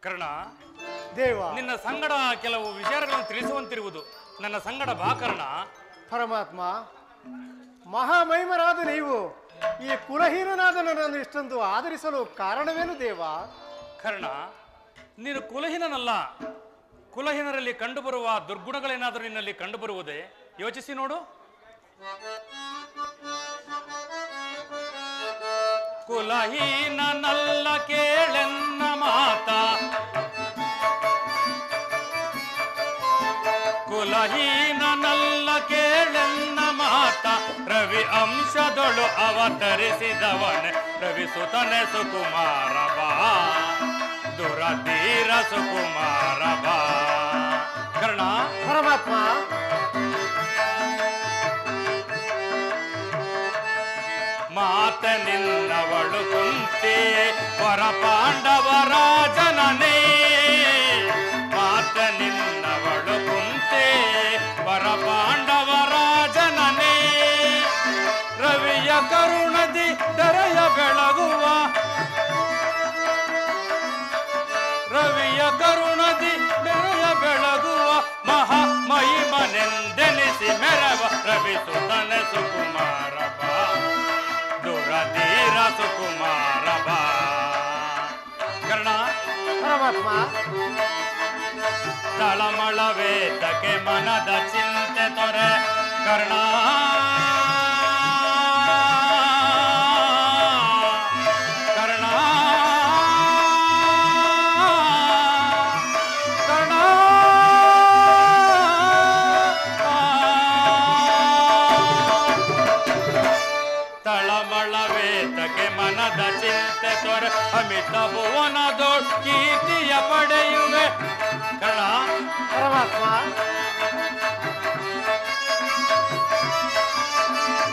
ಕರ್ಣ, ದೇವ, ನಿನ್ನ ಸಂಗಡ ಕೆಲವು ವಿಚಾರಗಳನ್ನು ತಿಳಿಸುವಂತಿರುವುದು. ನನ್ನ ಸಂಗಡ ಬಾ ಕರ್ಣ. ಪರಮಾತ್ಮ, ಮಹಾಮಹಿಮರಾದ ನೀವು ಈ ಕುಲಹೀನನಾದ ನನ್ನನ್ನು ಇಷ್ಟೊಂದು ಆದರಿಸಲು ಕಾರಣವೇನು ದೇವ? ಕರ್ಣ, ನೀನು ಕುಲಹೀನನಲ್ಲ. ಕುಲಹೀನರಲ್ಲಿ ಕಂಡುಬರುವ ದುರ್ಗುಣಗಳೇನಾದರೂ ನಿನ್ನಲ್ಲಿ ಕಂಡುಬರುವುದೇ? ಯೋಚಿಸಿ ನೋಡು. ಕುಲಹೀನನಲ್ಲ ಕೇಳೆನ್ನ ಮಾತ, ಕುಲಹೀನನಲ್ಲ ಕೇಳೆನ್ನ ಮಾತ. ರವಿ ಅಂಶದೊಳು ಅವತರಿಸಿದವನೆ ರವಿ ಸುತನೆ ಸುಕುಮಾರ ಬಾ, ದುರಧೀರ ಸುಕುಮಾರ ಬಾ. ಕರ್ಣ, ಪರಮಾತ್ಮ, ಮಾತ ನಿನ್ನವಳು ಕುಂತಿ ವರ ಪಾಂಡವರ ಜನನೇ. ಮಾತ ನಿನ್ನವಳು ಕುಂತಿ ವರ ಪಾಂಡವರ ಜನನೇ. ರವಿಯ ಕರುಣದಿ ದರೆಯ ಬೆಳಗುವ, ರವಿಯ ಕರುಣದಿ ದರೆಯ ಬೆಳಗುವ ಮಹಾ ಮಹಿಮನೆಂದೆನಿಸಿ ಮೆರವ ರವಿ ಸುತನೆ ಸುಕುಮಾರ ಬಾ, ದುರಧೀರ ಸುಕುಮಾರ ಬಾ. ಕರ್ಣ, ಪರಮಾತ್ಮ, ತಳಮಳ ವೇದಕ್ಕೆ ಮನದ ಚಿಂತೆ ತೊರೆ. ಕರ್ಣ, ಕರ್ಣ, ಕರ್ಣ, ತಳಮಳ ವೇದಕ್ಕೆ ಮನದ ಚಿಂತೆ ತೊರೆ. ಅಮಿತ ಭುವನದೊಳ್ ಕೀರ್ತಿಯ ಪಡೆಯುವೆ. ಕರ್ಣ, ಪರಮಾತ್ಮ,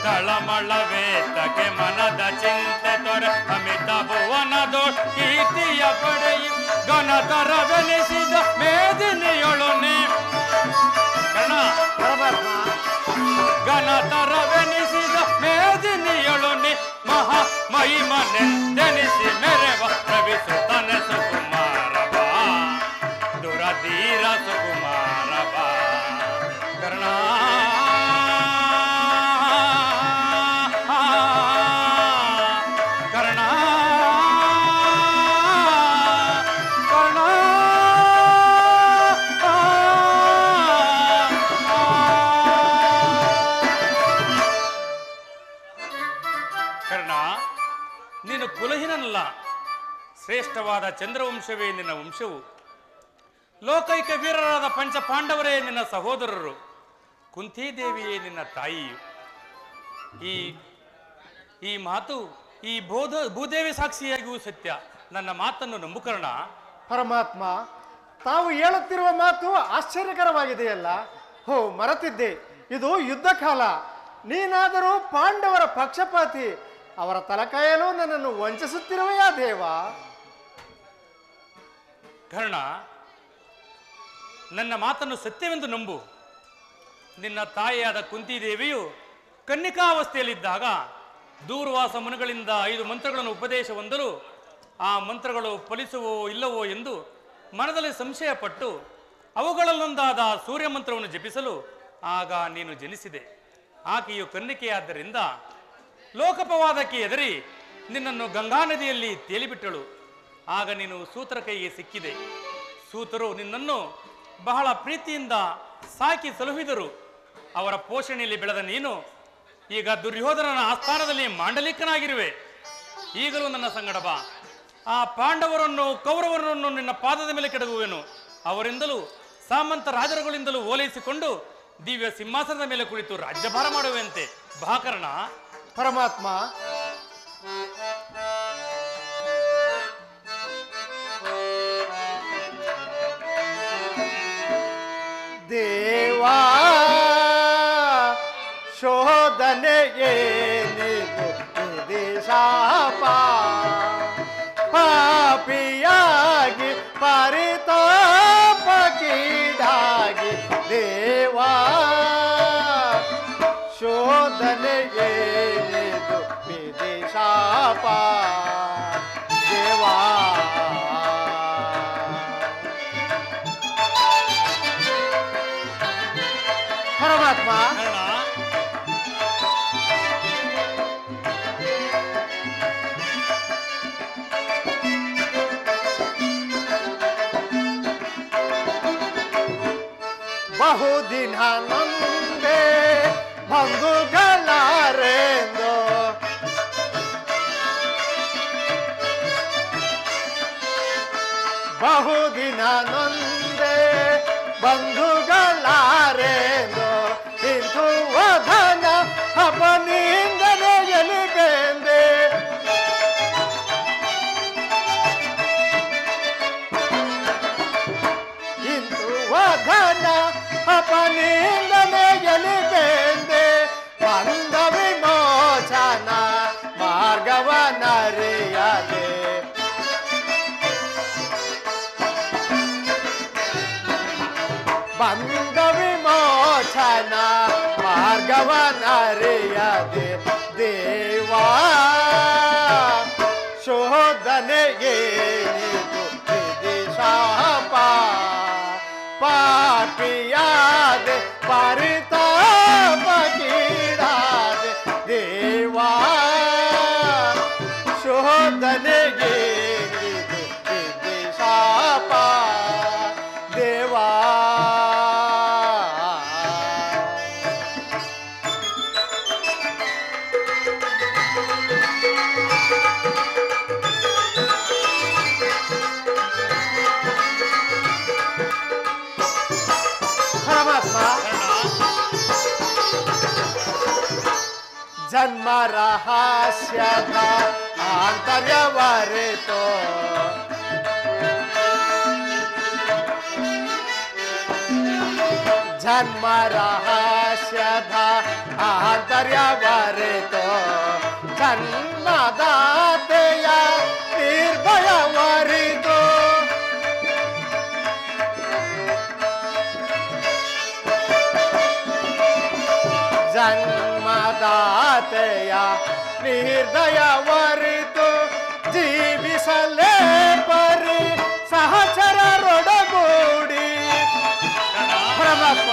ತಳಮಳ ವೇದಕ್ಕೆ ಮನದ ಚಿಂತೆ ತೊರೆ. ಅಮಿತ ಭುವನದೊಳ್ ಕೀರ್ತಿಯ ಪಡೆಯು ಘನತರವೆನಿಸಿದ ಮೇದಿನಿಯೊಳನೆ. ಕರ್ಣ, ಪರಮಾತ್ಮ, ಘನತರವೆನಿಸಿದ ಮೇದಿನಿಯೊಳನೆ ಮಹಾ ಮಹಿಮನೆಂದೆನಿಸಿ ಮೆರೆವ ರವಿ ಸುತನೆ ಸುಕುಮಾರ ಬಾ, ದುರಧೀರ ಸುಕುಮಾರ ಬಾ. ಕರ್ಣ, ಕರ್ಣ, ಕರ್ಣ, ಕರ್ಣ, ನೀನು ಕುಲಹೀನನಲ್ಲ. ಶ್ರೇಷ್ಠವಾದ ಚಂದ್ರವಂಶವೇ ನಿನ್ನ ವಂಶವು. ಲೋಕೈಕ ವೀರರಾದ ಪಂಚ ಪಾಂಡವರೇ ನಿನ್ನ ಸಹೋದರರು. ಕುಂತಿದೇವಿಯೇ ನಿನ್ನ ತಾಯಿಯು. ಈ ಮಾತು ಈ ಭೂದೇವಿ ಸಾಕ್ಷಿಯಾಗಿಯೂ ಸತ್ಯ. ನನ್ನ ಮಾತನ್ನು ನಂಬು ಕರ್ಣ. ಪರಮಾತ್ಮ, ತಾವು ಹೇಳುತ್ತಿರುವ ಮಾತು ಆಶ್ಚರ್ಯಕರವಾಗಿದೆಯಲ್ಲ. ಹೋ, ಮರೆತಿದ್ದೆ, ಇದು ಯುದ್ಧ ಕಾಲ. ನೀನಾದರೂ ಪಾಂಡವರ ಪಕ್ಷಪಾತಿ. ಅವರ ತಲಕಾಯಲು ನನ್ನನ್ನು ವಂಚಿಸುತ್ತಿರುವೆಯಾ ದೇವ? ಕರ್ಣ, ನನ್ನ ಮಾತನ್ನು ಸತ್ಯವೆಂದು ನಂಬು. ನಿನ್ನ ತಾಯಿಯಾದ ಕುಂತಿದೇವಿಯು ಕನ್ನಿಕಾವಸ್ಥೆಯಲ್ಲಿದ್ದಾಗ ದೂರ್ವಾಸ ಮುನಿಗಳಿಂದ 5 ಮಂತ್ರಗಳನ್ನು ಉಪದೇಶ ಹೊಂದಲು ಆ ಮಂತ್ರಗಳು ಫಲಿಸುವೋ ಇಲ್ಲವೋ ಎಂದು ಮನದಲ್ಲಿ ಸಂಶಯಪಟ್ಟು ಅವುಗಳಲ್ಲೊಂದಾದ ಸೂರ್ಯ ಮಂತ್ರವನ್ನು ಜಪಿಸಲು ಆಗ ನೀನು ಜನಿಸಿದೆ. ಆಕೆಯು ಕನ್ನಿಕೆಯಾದ್ದರಿಂದ ಲೋಕಪವಾದಕ್ಕೆ ಎದರಿ ನಿನ್ನನ್ನು ಗಂಗಾ ನದಿಯಲ್ಲಿ ತೇಲಿಬಿಟ್ಟಳು. ಆಗ ನೀನು ಸೂತರ ಕೈಗೆ ಸಿಕ್ಕಿದೆ. ಸೂತರು ನಿನ್ನನ್ನು ಬಹಳ ಪ್ರೀತಿಯಿಂದ ಸಾಕಿ ಸಲುಹಿದರು. ಅವರ ಪೋಷಣೆಯಲ್ಲಿ ಬೆಳೆದ ನೀನು ಈಗ ದುರ್ಯೋಧನನ ಆಸ್ಥಾನದಲ್ಲಿ ಮಾಂಡಲಿಕನಾಗಿರುವೆ. ಈಗಲೂ ನನ್ನ ಸಂಗಡ ಬಾ. ಆ ಪಾಂಡವರನ್ನು ಕೌರವರನ್ನು ನಿನ್ನ ಪಾದದ ಮೇಲೆ ಕೆಡಗುವೆನು. ಅವರಿಂದಲೂ ಸಾಮಂತ ರಾಜರುಗಳಿಂದಲೂ ಓಲೈಸಿಕೊಂಡು ದಿವ್ಯ ಸಿಂಹಾಸನದ ಮೇಲೆ ಕುಳಿತು ರಾಜ್ಯಭಾರ ಮಾಡುವೆಂತೆ. ಬಾ ಕರ್ಣ. ಪರಮಾತ್ಮ, ದೇವಾ ಶೋಧನೆಯೇನಿದು ಶಾಪ, ಪಾಪಿಯಾಗಿ ಪರಿತಾಪಕೀಡಾಗಿ ದೇವಾ ಶೋಧನೆಯೇನಿದು ಶಾಪ ದೇವಾ. ಪರಮಾತ್ಮ. ಕರ್ಣ, ಬಹುದಿನ ನೊಂದೆ ಬಂಧುಗಳಾರೆಂದು ಬಹುದಿನ ನೊಂದೆ ಬಂಧುಗಳಾರೆಂದು ಇಂದು ವಧನ ಅಪನಿಂದನೆ ಎಲಿಗೆಂದೆ ಇಂದು ವಧನ ಅಪನಿಂದನೆ ಎಲಿಗೆಂದೆ ಬಂದ ವಿಮೋಚನ ಮಾರ್ಗವನರಿಯದೆ ಬಂದ ವಿಮೋಚನ ಮಾರ್ಗವನರಿಯದೆ ದೇವಾ ಶೋಧನೆಗೆ ಶಾಪ ಪಾಪಿಯಾದೆ ಪರಿತಾಪಗೀಡಾದೆ ದೇವಾ ಶೋಧನೆಗೆ ಶಾಪ ದೇವಾ. ಪರಮಾತ್ಮ, ಜನ್ಮ ರಹಸ್ಯದ ಆಂತರ್ಯವರಿತೋ ಜನ್ಮ ರಹಸ್ಯದ ಆಂತರ್ಯವರಿತೋ ಜನ್ಮದಾತೆಯ ನಿರ್ಭಯವರಿತೋ ಜನ್ಮದಾತೆಯ ನಿರ್ದಯವರಿತು ಜೀವಿಸಲೇ ಪರಿ ಸಹಚರರೊಡಗೂಡಿ. ಪರಮಾತ್ಮ,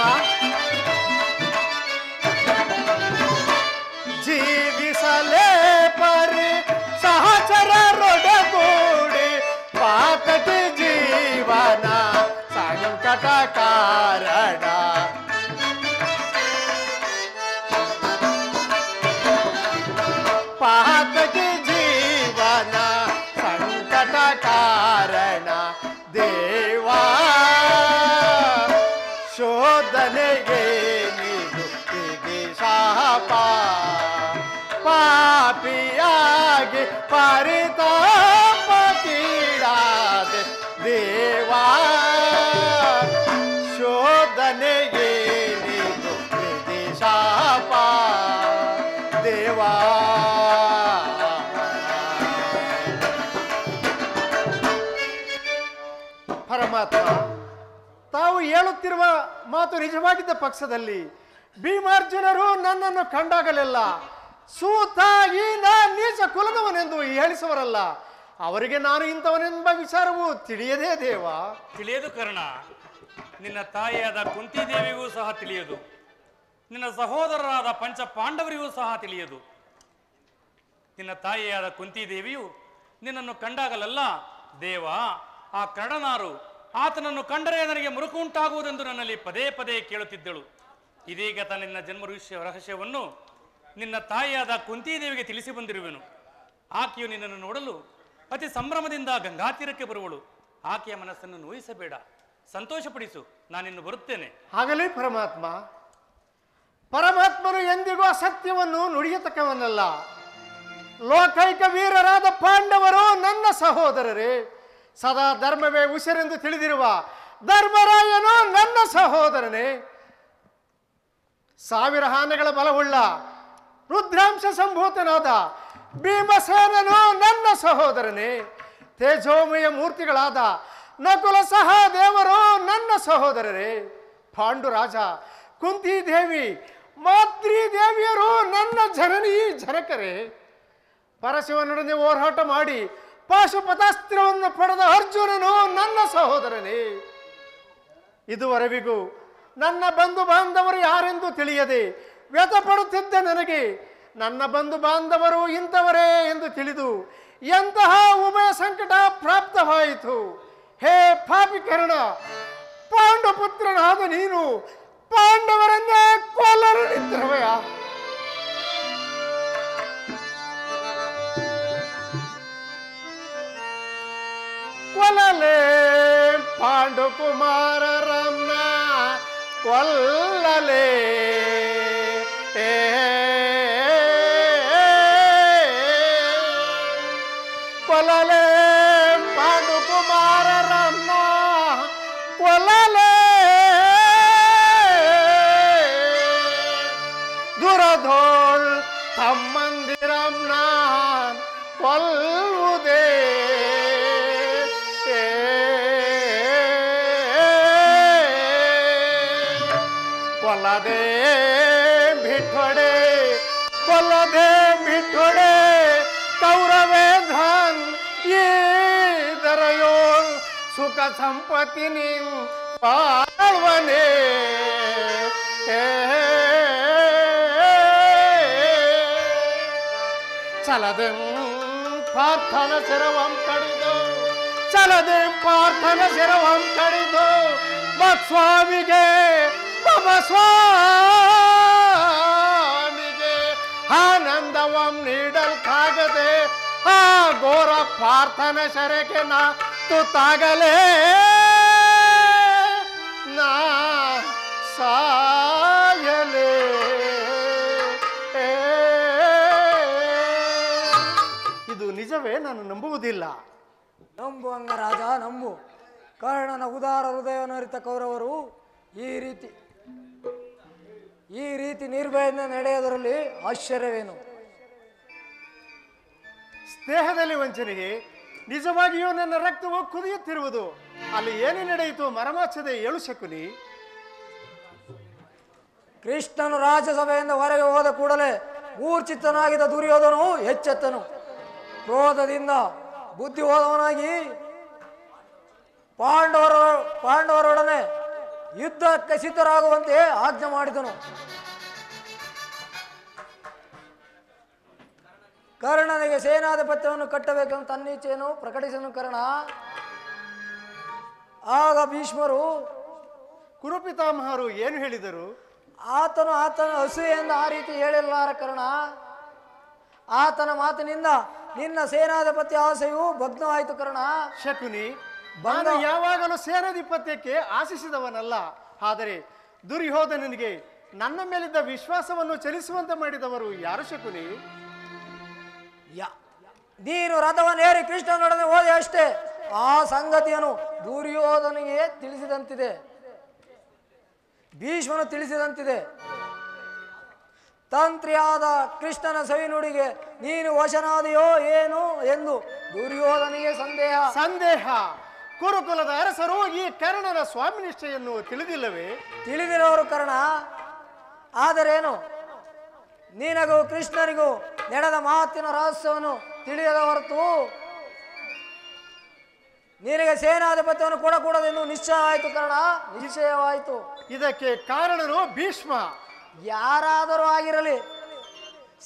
ಜೀವಿಸಲೇ ಪರಿ ಸಹಚರರೊಡಗೂಡಿ ಪಾತಕಿ ಜೀವನ ಸಂಕಟ ಕಾರಣ ಪಾತಕಿ ಜೀವನ ಸಂಕಟ ಕಾರಣ ದೇವಾ ಶೋಧನೆಗೆ ನೀಡುತ್ತಿದೆ ಶಾಪ ಪಾಪಿಯಾಗಿ ಪರಿತಾಪಗೀಡಾದೆ ದೇವಾ ಶೋಧನೆಗೆ ನೀಡುತ್ತಿದೆ ಶಾಪ ದೇವಾ. ಪರಮಾತ್ಮ, ತಾವು ಹೇಳುತ್ತಿರುವ ಮಾತು ನಿಜವಾಗಿದ್ದ ಪಕ್ಷದಲ್ಲಿ ಭೀಮಾರ್ಜುನರು ನನ್ನನ್ನು ಕಂಡಾಗಲೆಲ್ಲ ಸೂತ ಈನ ನೀಚ ಕುಲದವನೆಂದು ಹೇಳಿಸುವರಲ್ಲ, ಅವರಿಗೆ ನಾನು ಇಂಥವನೆಂಬ ವಿಚಾರವು ತಿಳಿಯದೇ ದೇವ. ತಿಳಿಯದು ಕರ್ಣ. ನಿನ್ನ ತಾಯಿಯಾದ ಕುಂತಿದೇವಿಗೂ ಸಹ ತಿಳಿಯದು, ನಿನ್ನ ಸಹೋದರರಾದ ಪಂಚ ಪಾಂಡವರಿಗೂ ಸಹ ತಿಳಿಯದು. ನಿನ್ನ ತಾಯಿಯಾದ ಕುಂತಿದೇವಿಯು ನಿನ್ನನ್ನು ಕಂಡಾಗಲೆಲ್ಲ ದೇವ ಆ ಕರ್ಣನಾರು, ಆತನನ್ನು ಕಂಡರೆ ನನಗೆ ಮುರುಕು ಉಂಟಾಗುವುದೆಂದು ನನ್ನಲ್ಲಿ ಪದೇ ಪದೇ ಕೇಳುತ್ತಿದ್ದಳು. ಇದೀಗ ನಿನ್ನ ಜನ್ಮ ರಹಸ್ಯವನ್ನು ನಿನ್ನ ತಾಯಿಯಾದ ಕುಂತಿದೇವಿಗೆ ತಿಳಿಸಿ ಬಂದಿರುವೆನು. ಆಕೆಯು ನಿನ್ನನ್ನು ನೋಡಲು ಅತಿ ಸಂಭ್ರಮದಿಂದ ಗಂಗಾತೀರಕ್ಕೆ ಬರುವಳು. ಆಕೆಯ ಮನಸ್ಸನ್ನು ನೋಯಿಸಬೇಡ, ಸಂತೋಷಪಡಿಸು, ನಾನಿನ್ನು ಬರುತ್ತೇನೆ. ಆಗಲಿ ಪರಮಾತ್ಮ. ಪರಮಾತ್ಮನು ಎಂದಿಗೂ ಅಸತ್ಯವನ್ನು ನುಡಿಯತಕ್ಕವನಲ್ಲ. ಲೋಕೈಕ ವೀರರಾದ ಪಾಂಡವರು ನನ್ನ ಸಹೋದರರೇ. ಸದಾ ಧರ್ಮವೇ ಉಸಿರೆಂದು ತಿಳಿದಿರುವ ಧರ್ಮರಾಯನು ನನ್ನ ಸಹೋದರನೇ. 1000 ಆನೆಗಳ ಬಲವುಳ್ಳ ರುದ್ರಾಂಶ ಸಂಭೂತನಾದ ಭೀಮಸೇನನು ನನ್ನ ಸಹೋದರನೇ. ತೇಜೋಮಯ ಮೂರ್ತಿಗಳಾದ ನಕುಲ ಸಹದೇವರು ನನ್ನ ಸಹೋದರರೇ. ಪಾಂಡುರಾಜ, ಕುಂತಿದೇವಿ, ಮಾದ್ರಿದೇವಿಯರು ನನ್ನ ಜನನೀ ಜನಕರೇ. ಪರಶಿವನೊಡನೆ ಹೋರಾಟ ಮಾಡಿ ಪಾಶುಪತಾಸ್ತ್ರವನ್ನು ಪಡೆದ ಅರ್ಜುನನು ನನ್ನ ಸಹೋದರನೇ. ಇದುವರೆವಿಗೂ ನನ್ನ ಬಂಧು ಬಾಂಧವರು ಯಾರೆಂದು ತಿಳಿಯದೆ ವ್ಯಥಪಡುತ್ತಿದ್ದ ನನಗೆ ನನ್ನ ಬಂಧು ಬಾಂಧವರು ಇಂಥವರೇ ಎಂದು ತಿಳಿದು ಎಂತಹ ಉಭಯ ಸಂಕಟ ಪ್ರಾಪ್ತವಾಯಿತು. ಹೇ ಪಾಪಿಕರಣ, ಪಾಂಡುಪುತ್ರನಾದ ನೀನು ಪಾಂಡವರನ್ನೇ ಕೊಲ್ಲಲು ನಿಂತಿರುವೆಯಾ? ಕೊಲ್ಲಲೇ ಪಾಂಡುಕುಮಾರರನ್ನ ಕೊಲ್ಲಲೇ. ಕೊಲ್ಲಲೇ ಪಾಂಡುಕುಮಾರರನ್ನ ಕೊಲ್ಲಲೇ. ದುರಧೋಳ್ ತಮ್ಮಂದಿರನ್ನ ಕೊಲ್ಲುವುದೇ. ಕೊಲ್ಲದೆ ಬಿಟ್ಟೊಡೆ, ಕೊಲ್ಲದೆ ಬಿಟ್ಟೊಡೆ ಕೌರವೇಂದ್ರನ್ ಈದರಯೋಳ್ ಸುಖ ಸಂಪತ್ತಿ ನೀವು ಬಾಳ್ವನೇ. ಚಲದೆಂ ಪಾರ್ಥನ ಶಿರವಂ ಕಡಿದು, ಚಲದೆ ಪಾರ್ಥನ ಶಿರವಂ ಕಡಿದು ಮತ್ಸ್ವಾಮಿಗೆ ಮಮ ಸ್ವಾಮಿಗೆ ಆನಂದವಂ ನೀಡಲ್ಕಾಗದೆ ಆ ಘೋರ ಪಾರ್ಥನ ಶರಕ್ಕೆ ನಾ ತುತ್ತಾಗಲೇ ನಾ ಸಾಯಲೇ. ಇದು ನಿಜವೇ? ನಾನು ನಂಬುವುದಿಲ್ಲ. ನಂಬು ಅಂಗರಾಜ, ನಂಬು. ಕರ್ಣನ ಉದಾರ ಹೃದಯವನ್ನರಿತ ಕೌರವರು ಈ ರೀತಿ ನಿರ್ಭಯದಿಂದ ನಡೆಯೋದರಲ್ಲಿ ಆಶ್ಚರ್ಯವೇನು? ಸ್ನೇಹದಲ್ಲಿ ವಂಚನೆಗೆ ನಿಜವಾಗಿಯೂ ನನ್ನ ರಕ್ತವು ಕುದಿಯುತ್ತಿರುವುದು. ಅಲ್ಲಿ ಏನು ನಡೆಯಿತು ಮರಮಾಚದೆ ಏಳು ಶಕುನಿ. ಕೃಷ್ಣನು ರಾಜ್ಯಸಭೆಯಿಂದ ಹೊರಗೆ ಹೋದ ಕೂಡಲೇ ಮೂರ್ಛಿತನಾಗಿದ್ದ ದುರ್ಯೋಧನು ಎಚ್ಚೆತ್ತನು. ಕ್ರೋಧದಿಂದ ಬುದ್ಧಿ ಹೋದವನಾಗಿ ಪಾಂಡವರೊಡನೆ ಯುದ್ಧಕ್ಕೆ ಸಿದ್ಧರಾಗುವಂತೆ ಆಜ್ಞೆ ಮಾಡಿದನು. ಕರ್ಣನಿಗೆ ಸೇನಾಧಿಪತ್ಯವನ್ನು ಕಟ್ಟಬೇಕೆಂದು ತನ್ನಿಚ್ಛೆಯನ್ನು ಪ್ರಕಟಿಸನು ಕರ್ಣ. ಆಗ ಭೀಷ್ಮರು ಕುರುಪಿತಾಮಹರು ಏನು ಹೇಳಿದರು? ಆತನ ಅಸೂಯೆಯಿಂದ ಆ ರೀತಿ ಹೇಳಿರಲಾರ ಕರ್ಣ. ಆತನ ಮಾತಿನಿಂದ ನಿನ್ನ ಸೇನಾಧಿಪತ್ಯ ಆಸೆಯು ಭಗ್ನವಾಯಿತು ಕರ್ಣ. ಶಕುನಿ, ನಾನು ಯಾವಾಗಲೂ ಸೇನಾಧಿಪತ್ಯಕ್ಕೆ ಆಶಿಸಿದವನಲ್ಲ. ಆದರೆ ದುರ್ಯೋಧನನಿಗೆ ನನ್ನ ಮೇಲಿದ್ದ ವಿಶ್ವಾಸವನ್ನು ಚಲಿಸುವಂತೆ ಮಾಡಿದವರು ಯಾರು ಶಕುನಿ? ನೀನು ರಥವನ್ನೇರಿ ಕೃಷ್ಣನೊಡನೆ ಹೋದೆ ಅಷ್ಟೇ. ಆ ಸಂಗತಿಯನ್ನು ದುರ್ಯೋಧನಿಗೆ ತಿಳಿಸಿದಂತಿದೆ, ಭೀಷ್ಮನು ತಿಳಿಸಿದಂತಿದೆ. ತಂತ್ರಿಯಾದ ಕೃಷ್ಣನ ಸವಿನುಡಿಗೆ ನೀನು ವಶನಾದೆಯೋ ಏನು ಎಂದು ದುರ್ಯೋಧನಿಗೆ ಸಂದೇಹ. ಕುರುಕುಲದ ಅರಸರು ಈ ಕರ್ಣನ ಸ್ವಾಮಿ ನಿಷ್ಠೆಯನ್ನು ತಿಳಿದಿಲ್ಲವೇ? ತಿಳಿದಿರೋರು ಕರ್ಣ. ಆದರೇನು, ನಿನಗೂ ಕೃಷ್ಣನಿಗೂ ನಡೆದ ಮಾತಿನ ರಹಸ್ಯವನ್ನು ತಿಳಿಯದ ಹೊರತು ನಿನಗೆ ಸೇನಾಧಿಪತ್ಯವನ್ನು ಕೊಡಕೂಡದೆಂದು ನಿಶ್ಚಯವಾಯಿತು ಕರ್ಣ, ನಿಶ್ಚಯವಾಯಿತು. ಇದಕ್ಕೆ ಕಾರಣನು ಭೀಷ್ಮ. ಯಾರಾದರೂ ಆಗಿರಲಿ,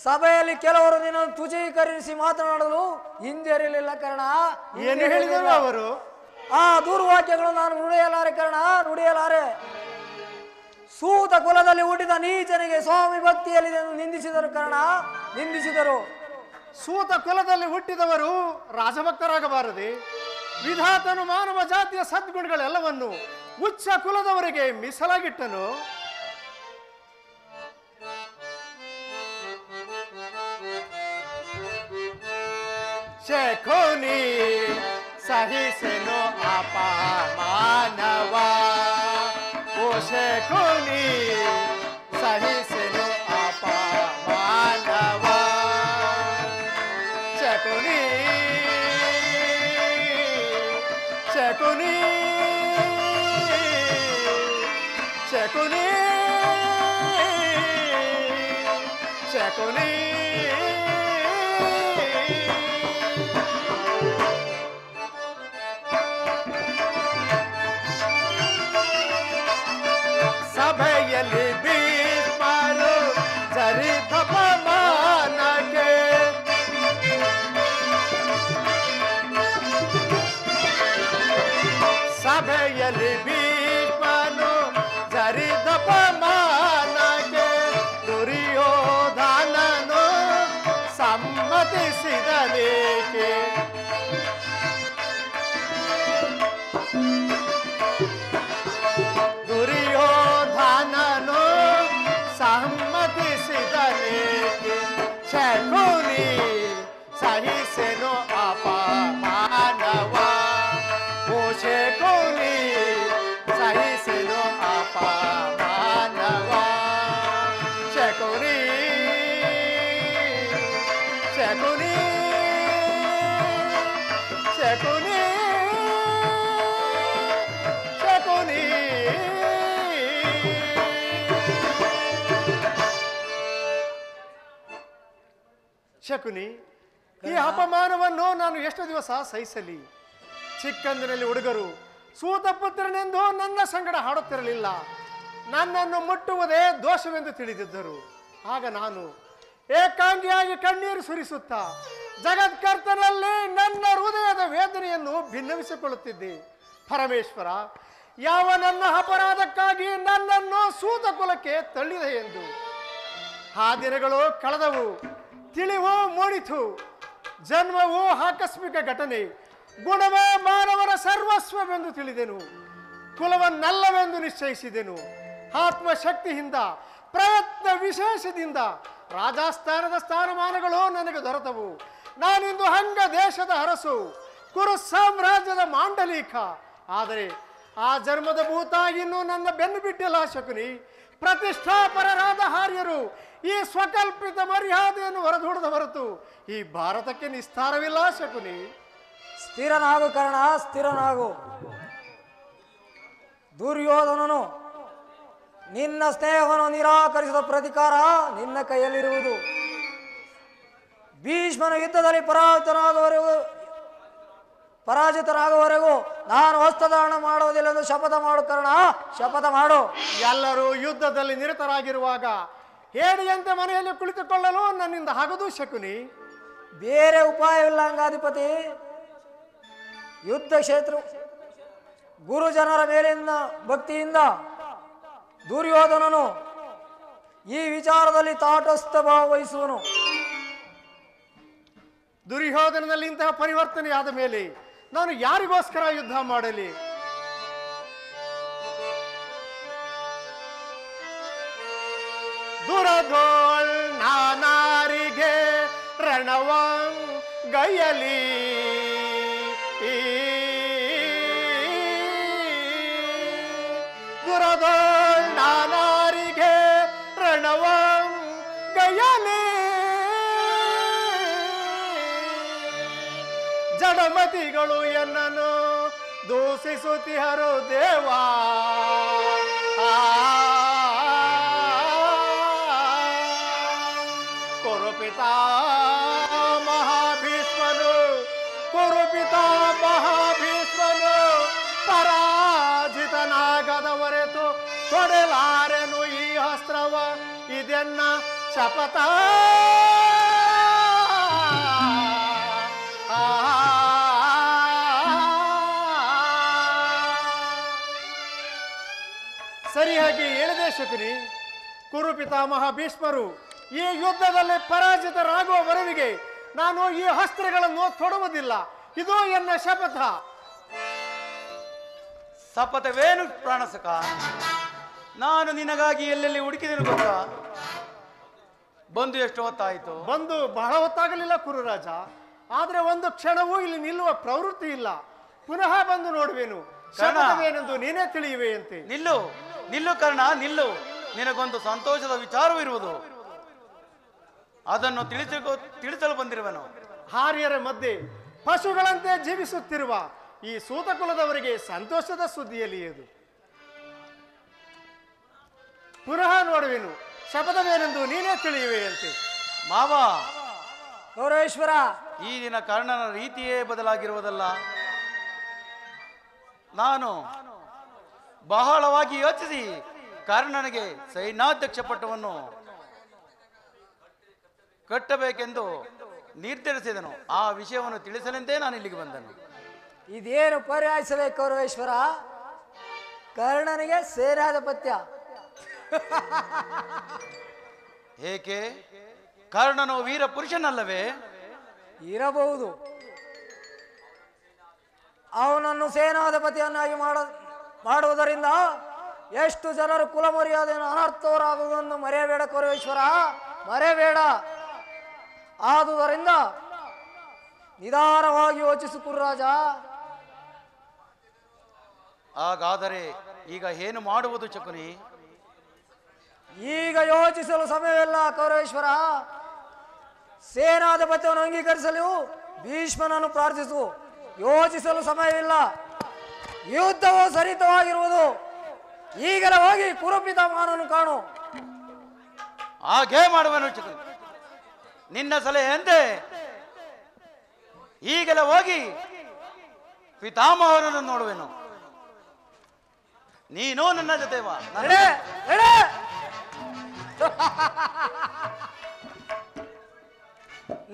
ಸಭೆಯಲ್ಲಿ ಕೆಲವರು ನಿನ್ನನ್ನು ತುಜೀಕರಿಸಿ ಮಾತನಾಡಲು ಹಿಂಜರಿಲಿಲ್ಲ ಕರ್ಣ. ಏನು ಹೇಳಿದರು ಅವರು? ಆ ದುರ್ವಾಕ್ಯಗಳು ನಾನು ನುಡಿಯಲಾರೆ ಕರ್ಣ, ನುಡಿಯಲಾರೆ. ಸೂತ ಕುಲದಲ್ಲಿ ಹುಟ್ಟಿದ ನೀಚನಿಗೆ ಸ್ವಾಮಿ ಭಕ್ತಿಯಲ್ಲಿ ನಿಂದಿಸಿದರು ಕರ್ಣ, ನಿಂದಿಸಿದರು. ಸೂತ ಕುಲದಲ್ಲಿ ಹುಟ್ಟಿದವರು ರಾಜಭಕ್ತರಾಗಬಾರದೆ? ವಿಧಾತನು ಮಾನವ ಜಾತಿಯ ಸದ್ಗುಣಗಳೆಲ್ಲವನ್ನು ಉಚ್ಚ ಕುಲದವರಿಗೆ ಮೀಸಲಾಗಿಟ್ಟನು. ಶಕುನಿ ಸಹಿಸೆನು ಅಪಮಾನವ, ಓ ಶಕುನಿ ಸಹಿಸೆನು ಅಪಮಾನವ. ಶಕುನಿ ಶಕುನಿ ಶಕುನಿ ಶಕುನಿ ಸರಿಯಲಿ ಭೀಷ್ಮನು ಜರಿದಪಮಾನಕ್ಕೆ ದುರ್ಯೋಧನನು ಸಮ್ಮತಿಸಿದನೇಕೆ ದುರ್ಯೋಧನನು ಸಮ್ಮತಿಸಿದನೇಕೆ ಶಕುನಿ ಸಹಿಸೆನು ಅಪಮಾನವ ಓ ಶಕುನಿ ಸಹಿಸೆನು ಅಪಮಾನವ ಶಕುನಿ ಶಕುನಿ ಶಕುನಿ ಶಕುನಿ ಶಕುನಿ, ಈ ಅಪಮಾನವನ್ನು ನಾನು ಎಷ್ಟು ದಿವಸ ಸಹಿಸಲಿ? ಚಿಕ್ಕಂದಿನಲ್ಲಿ ಹುಡುಗರು ಸೂತಪುತ್ರನೆಂದು ನನ್ನ ಸಂಗಡ ಹಾಡುತ್ತಿರಲಿಲ್ಲ. ನನ್ನನ್ನು ಮುಟ್ಟುವುದೇ ದೋಷವೆಂದು ತಿಳಿದಿದ್ದರು. ಆಗ ನಾನು ಏಕಾಂಗಿಯಾಗಿ ಕಣ್ಣೀರು ಸುರಿಸುತ್ತಾ ಜಗತ್ಕರ್ತನಲ್ಲಿ ನನ್ನ ಹೃದಯದ ವೇದನೆಯನ್ನು ಭಿನ್ನವಿಸಿಕೊಳ್ಳುತ್ತಿದ್ದೆ. ಪರಮೇಶ್ವರ, ಯಾವ ನನ್ನ ಅಪರಾಧಕ್ಕಾಗಿ ನನ್ನನ್ನು ಸೂತ ಕುಲಕ್ಕೆ ತಳ್ಳಿದೆ ಎಂದು. ಆ ದಿನಗಳು ಕಳೆದವು, ತಿಳಿವು ಮೂಡಿತು. ಜನ್ಮವು ಆಕಸ್ಮಿಕ ಘಟನೆ, ಗುಣವೇ ಮಾನವರ ಸರ್ವಸ್ವವೆಂದು ತಿಳಿದೆನು. ಕುಲವನ್ನಲ್ಲವೆಂದು ನಿಶ್ಚಯಿಸಿದೆನು. ಆತ್ಮಶಕ್ತಿಯಿಂದ, ಪ್ರಯತ್ನ ವಿಶೇಷದಿಂದ ರಾಜಸ್ಥಾನದ ಸ್ಥಾನಮಾನಗಳು ನನಗೆ ದೊರೆತವು. ನಾನಿಂದು ಅಂಗ ದೇಶದ ಅರಸು, ಕುರು ಸಾಮ್ರಾಜ್ಯದ ಮಾಂಡಲೀಕ. ಆದರೆ ಆ ಜನ್ಮದ ಭೂತ ಇನ್ನೂ ನನ್ನ ಬೆನ್ನು ಬಿಟ್ಟಿಲ್ಲ ಶಕುನಿ. ಪ್ರತಿಷ್ಠಾಪರರಾದ ಹಾರ್ಯರು ಈ ಸ್ವಕಲ್ಪಿತ ಮರ್ಯಾದೆಯನ್ನು ಹೊರದೂಡದ ಹೊರತು ಈ ಭಾರತಕ್ಕೆ ನಿಸ್ತಾರವಿಲ್ಲ ಶಕುನಿ. ಸ್ಥಿರನಾಗು ಕರ್ಣ, ಸ್ಥಿರನಾಗು. ದುರ್ಯೋಧನನು ನಿನ್ನ ಸ್ನೇಹವನ್ನು ನಿರಾಕರಿಸಿದ ಪ್ರತಿಕಾರ ನಿನ್ನ ಕೈಯಲ್ಲಿರುವುದು. ಭೀಷ್ಮನ ಯುದ್ಧದಲ್ಲಿ ಪರಾಜಿತರಾಗುವವರೆಗೂ ನಾನು ಹಸ್ತಧಾರಣ ಮಾಡುವುದಿಲ್ಲ ಶಪಥ ಮಾಡು ಕರ್ಣ, ಶಪಥ ಮಾಡು. ಎಲ್ಲರೂ ಯುದ್ಧದಲ್ಲಿ ನಿರತರಾಗಿರುವಾಗ ಹೇಡಿಯಂತೆ ಮನೆಯಲ್ಲಿ ಕುಳಿತುಕೊಳ್ಳಲು ನನ್ನಿಂದ ಆಗದು ಶಕುನಿ. ಬೇರೆ ಉಪಾಯವಿಲ್ಲ ಅಂಗಾಧಿಪತಿ. ಯುದ್ಧ ಕ್ಷೇತ್ರ ಗುರುಜನರ ಮೇಲಿನ ಭಕ್ತಿಯಿಂದ ದುರ್ಯೋಧನನು ಈ ವಿಚಾರದಲ್ಲಿ ತಾಟಸ್ಥ ಭಾವ ವಹಿಸುವನು. ದುರ್ಯೋಧನದಲ್ಲಿ ಇಂತಹ ಪರಿವರ್ತನೆಯಾದ ಮೇಲೆ ನಾನು ಯಾರಿಗೋಸ್ಕರ ಯುದ್ಧ ಮಾಡಲಿ? ದುರದೋಳ್ ನಾನಾರಿಗೆ ರಣವಂ ಗಯಲಿ ದುರದೋಳ್ ನಾನಾರಿಗೆ ರಣವಂ ಗಯಲಿ ಜಡಮತಿಗಳು ಎನ್ನನು ದೂಷಿಸುತ್ತಿಹರು ದೇವಾ. ಕುರುಪಿತಾ ಮಹಾಭೀಷ್ಮನು ಕುರುಪಿತಾ ಮಹಾಭೀಷ್ಮನು ಪರಾಜಿತನಾಗದವರೆತು ತೊಡೆಲಾರೆನು ಈ ಅಸ್ತ್ರವ ಇದೆನ್ನ ಶಪಥ. ಸರಿಯಾಗಿ ಹೇಳಿದೆ ಶಕುನಿ. ಕುರು ಪಿತಾಮಹ ಭೀಷ್ಮರು ಈ ಯುದ್ಧದಲ್ಲಿ ಪರಾಜಿತರಾಗುವವರೆಗೆ ನಾನು ಈ ಅಸ್ತ್ರಗಳನ್ನು ತೊಡುವುದಿಲ್ಲ. ಇದು ಎನ್ನ ಶಪಥ. ಶಪಥವೇನು ಪ್ರಾಣಸಕ? ನಾನು ನಿನಗಾಗಿ ಎಲ್ಲೆಲ್ಲಿ ಹುಡುಕಿದೆನು ಗೊತ್ತಾ? ಬಂದು ಎಷ್ಟು ಹೊತ್ತಾಯಿತು? ಬಂದು ಬಹಳ ಹೊತ್ತಾಗಲಿಲ್ಲ ಕುರುರಾಜ. ಆದರೆ ಒಂದು ಕ್ಷಣವೂ ಇಲ್ಲಿ ನಿಲ್ಲುವ ಪ್ರವೃತ್ತಿ ಇಲ್ಲ. ಪುನಃ ಬಂದು ನೋಡುವೆನು. ಶಪಥವೇನೆಂದು ನೀನೇ ತಿಳಿಯುವೆಯಂತೆ. ನಿಲ್ಲು ನಿಲ್ಲು ಕರ್ಣ, ನಿಲ್ಲು. ನಿನಗೊಂದು ಸಂತೋಷದ ವಿಚಾರವಿರುವುದು, ಅದನ್ನು ತಿಳಿಸಲು ಬಂದಿರುವೆನು. ಹಾರ್ಯರ ಮಧ್ಯೆ ಪಶುಗಳಂತೆ ಜೀವಿಸುತ್ತಿರುವ ಈ ಸೂತಕುಲದವರಿಗೆ ಸಂತೋಷದ ಸುದ್ದಿಯಲ್ಲಿ ಅದು. ಪುನಃ ನೋಡುವೆನು. ಶಪಥವೇನೆಂದು ನೀನೇ ತಿಳಿಯುವೆಯಂತೆ. ಮಾವ ಗೌರವೇಶ್ವರ, ಈ ದಿನ ಕರ್ಣನ ರೀತಿಯೇ ಬದಲಾಗಿರುವುದಲ್ಲ. ನಾನು ಬಹಳವಾಗಿ ಯೋಚಿಸಿ ಕರ್ಣನಿಗೆ ಸೈನ್ಯಾಧ್ಯಕ್ಷ ಪಟ್ಟವನ್ನು ಕಟ್ಟಬೇಕೆಂದು ನಿರ್ಧರಿಸಿದನು. ಆ ವಿಷಯವನ್ನು ತಿಳಿಸಲೆಂದೇ ನಾನು ಇಲ್ಲಿಗೆ ಬಂದನು. ಇದೇನು ಪರಿಹಾಯಿಸಬೇಕು ಗೌರವೇಶ್ವರ? ಕರ್ಣನಿಗೆ ಸೇನಾಧಿಪತ್ಯ. ಏಕೆ? ಕರ್ಣನು ವೀರ ಪುರುಷನಲ್ಲವೇ? ಇರಬಹುದು. ಅವನನ್ನು ಸೇನಾಧಿಪತಿಯನ್ನಾಗಿ ಮಾಡುವುದರಿಂದ ಎಷ್ಟು ಜನರು ಕುಲ ಮರ್ಯಾದೆಯನ್ನು ಅನರ್ಥವರಾಗುವುದನ್ನು ಮರೆಯಬೇಡ ಕೌರವೇಶ್ವರ, ಮರೆಯಬೇಡ. ಆದುದರಿಂದ ನಿಧಾನವಾಗಿ ಯೋಚಿಸು ಕುರುರಾಜ. ಹಾಗಾದರೆ ಈಗ ಏನು ಮಾಡುವುದು ಶಕುನಿ? ಈಗ ಯೋಚಿಸಲು ಸಮಯವಿಲ್ಲ ಕೌರವೇಶ್ವರ. ಸೇನಾಧಿಪತಿಯನ್ನು ಅಂಗೀಕರಿಸಲು ಭೀಷ್ಮನನ್ನು ಪ್ರಾರ್ಥಿಸು. ಯೋಚಿಸಲು ಸಮಯವಿಲ್ಲ. ಯುದ್ಧವು ಸರಿತವಾಗಿರುವುದು. ಈಗಲೇ ಹೋಗಿ ಕುರುಪಿತಾಮಹನನ್ನು ಕಾಣು. ಹಾಗೇ ಮಾಡುವನು ಶಕುನಿ. ನಿನ್ನ ಸಲಹೆಯಂತೆ ಈಗಲೇ ಹೋಗಿ ಪಿತಾಮಹರನ್ನು ನೋಡುವೆನು. ನೀನು ನನ್ನ ಜೊತೆ ಬಾ.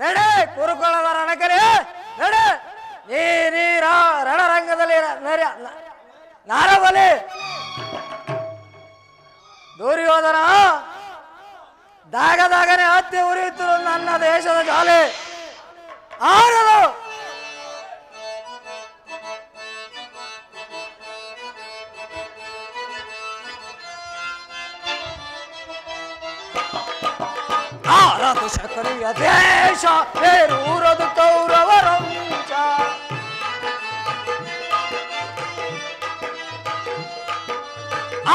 ನಡೆ ಕುರುಕುಲದ ರಣಕರೆ, ನಡೆ. ನೀರ ರಣರಂಗದಲ್ಲಿ ನಾರಬಲಿ ದುರ್ಯೋಧನ ದಾಗದಾಗನೆ ಹತ್ತಿ ಉರಿಯುತ್ತಿರು ನನ್ನ ದೇಶದ ಜಾಲೆ ಆರದು. ಆರದು ಶಕುನಿಯ ದೇಶ ಬೇರೂರದು ಕೌರವರಂಚ.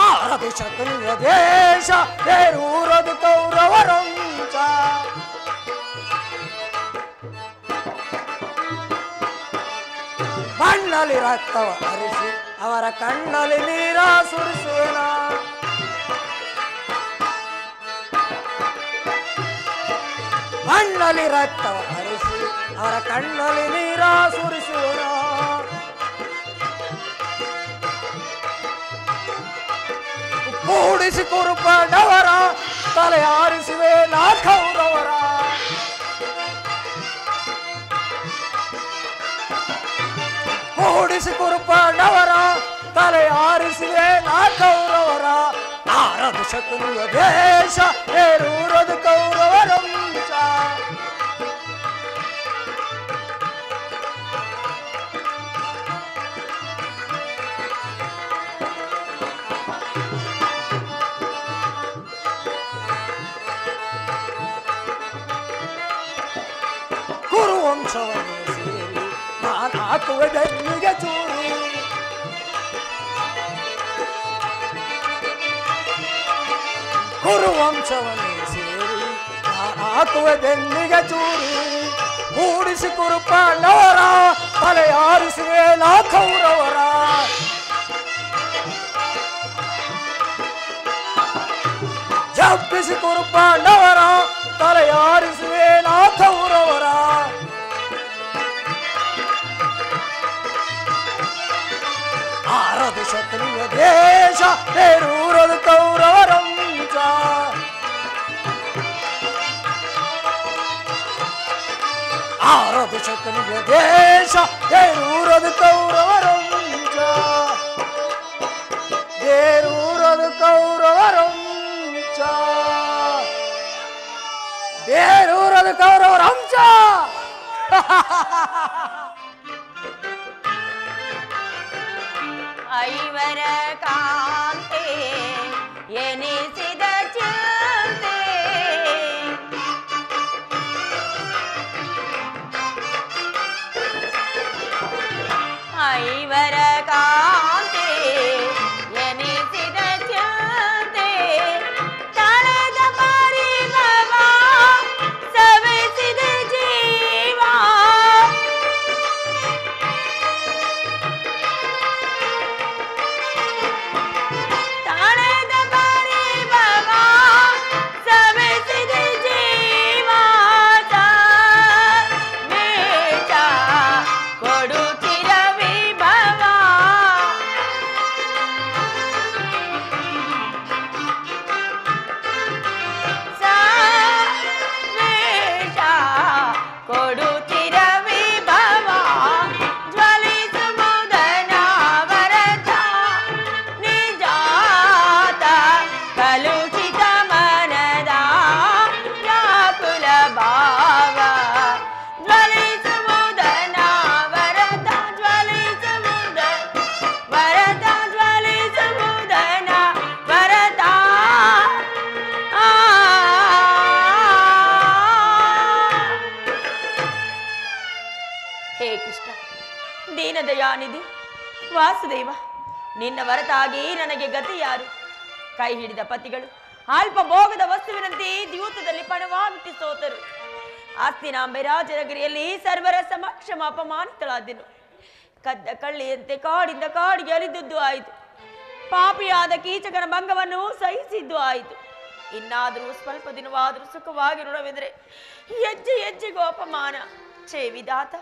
ಆರದು ಶಕುನಿಯ ದೇಶ ಬೇರೂರದು ಕೌರವರಂಚ. ಮಣ್ಣಲ್ಲಿ ರಕ್ತವ ಹರಿಸಿ ಅವರ ಕಣ್ಣಲ್ಲಿ ನೀರ ಸುರಿಸುವೆನ. ಮಣ್ಣಲ್ಲಿ ರಕ್ತವ ಹರಿಸಿ ಅವರ ಕಣ್ಣಲ್ಲಿ ನೀರ ಸುರಿಸುವೆನ. ಕೂಡಿಸಿ ಕುರುಪಡವರ ತಲೆ ಆರಿಸುವೆ ನಾ ಕೌರವರ. ಕೂಡಿಸಿ ಕುರುಪಡವರ ತಲೆ ಆರಿಸುವೆ ನಾ ಕೌರವರ. ಆರದು ಶಕುನಿಯ ದೇಶ ಬೇರೂರದು ಕೌರವರಂಚ. ಕುರುವಂಶವನ್ನು ಸೇರಿ ನಾನು ಹಾಕುವ ಬೆನ್ನಿಗೆ ಚೂರು. ಕುರುವಂಶವನ್ನು ಸೇರಿ ನಾನು ಹಾಕುವ ಬೆನ್ನಿಗೆ ಚೂರು. ಕೂಡಿಸಿ ಕುರುಪಾಂಡವರ ತಲೆ ಆರಿಸುವೆ ನಾ ಕೌರವರ. ಜಪ್ಪಿಸಿ ಕುರುಪಾಂಡವರ ತಲೆ ಆರಿಸುವೆ ನಾ ಕೌರವರ. ಆರದು ಶಕುನಿಯ ದೇಶ ಬೇರೂರದು ಕೌರವರಂಚ. ಆರದು ಶಕುನಿಯ ದೇಶ ಬೇರೂರದು ಕೌರವರಂಚ. ಬೇರೂರದು ಕೌರವರಂಚ. ಬೇರೂರದು ಕೌರವರಂಚ. ಐವರ ಕಾಂತೆ ಎನಿಸಿದ ಚಿಂತೆ ಐವರ ಕಾಂತೆ ಎನಿಸಿದ ಚಿಂತೆ ತಳೆದ ಪರಿಭವ ಸವೆಸಿದ ಜೀವ ತಳೆದ ಪರಿಭವ ಸವೆಸಿದ ಜೀವ ಮೇಚ ಕೊಡುತ್ತಿರ ವಿಭವ ದೀನದಯಾನಿಧಿ ವಾಸುದೇವ, ನಿನ್ನ ಹೊರತಾಗಿ ನನಗೆ ಗತಿ ಯಾರು? ಕೈ ಹಿಡಿದ ಪತಿಗಳು ಅಲ್ಪ ಭೋಗದ ವಸ್ತುವಿನಂತೆ ದ್ಯೂತದಲ್ಲಿ ಪಣವಾಗಿಟ್ಟು ಸೋತರು. ಆಸ್ತಿನಾಂಬೆ ರಾಜನಗರಿಯಲ್ಲಿ ಸರ್ವರ ಸಮಕ್ಷಮ ಅಪಮಾನಿತಳಾದೆನು. ಕದ್ದ ಕಳ್ಳಿಯಂತೆ ಕಾಡಿಂದ ಕಾಡಿಗೆ ಅಲಿದದ್ದು ಆಯಿತು. ಪಾಪಿಯಾದ ಕೀಚಕನ ಭಂಗವನ್ನು ಸಹಿಸಿದ್ದು ಆಯಿತು. ಇನ್ನಾದರೂ ಸ್ವಲ್ಪ ದಿನವಾದರೂ ಸುಖವಾಗಿರೋಣವೆಂದರೆ ಹೆಜ್ಜೆ ಹೆಜ್ಜೆಗೂ ಅಪಮಾನ. ಛೇ ವಿಧಾತ,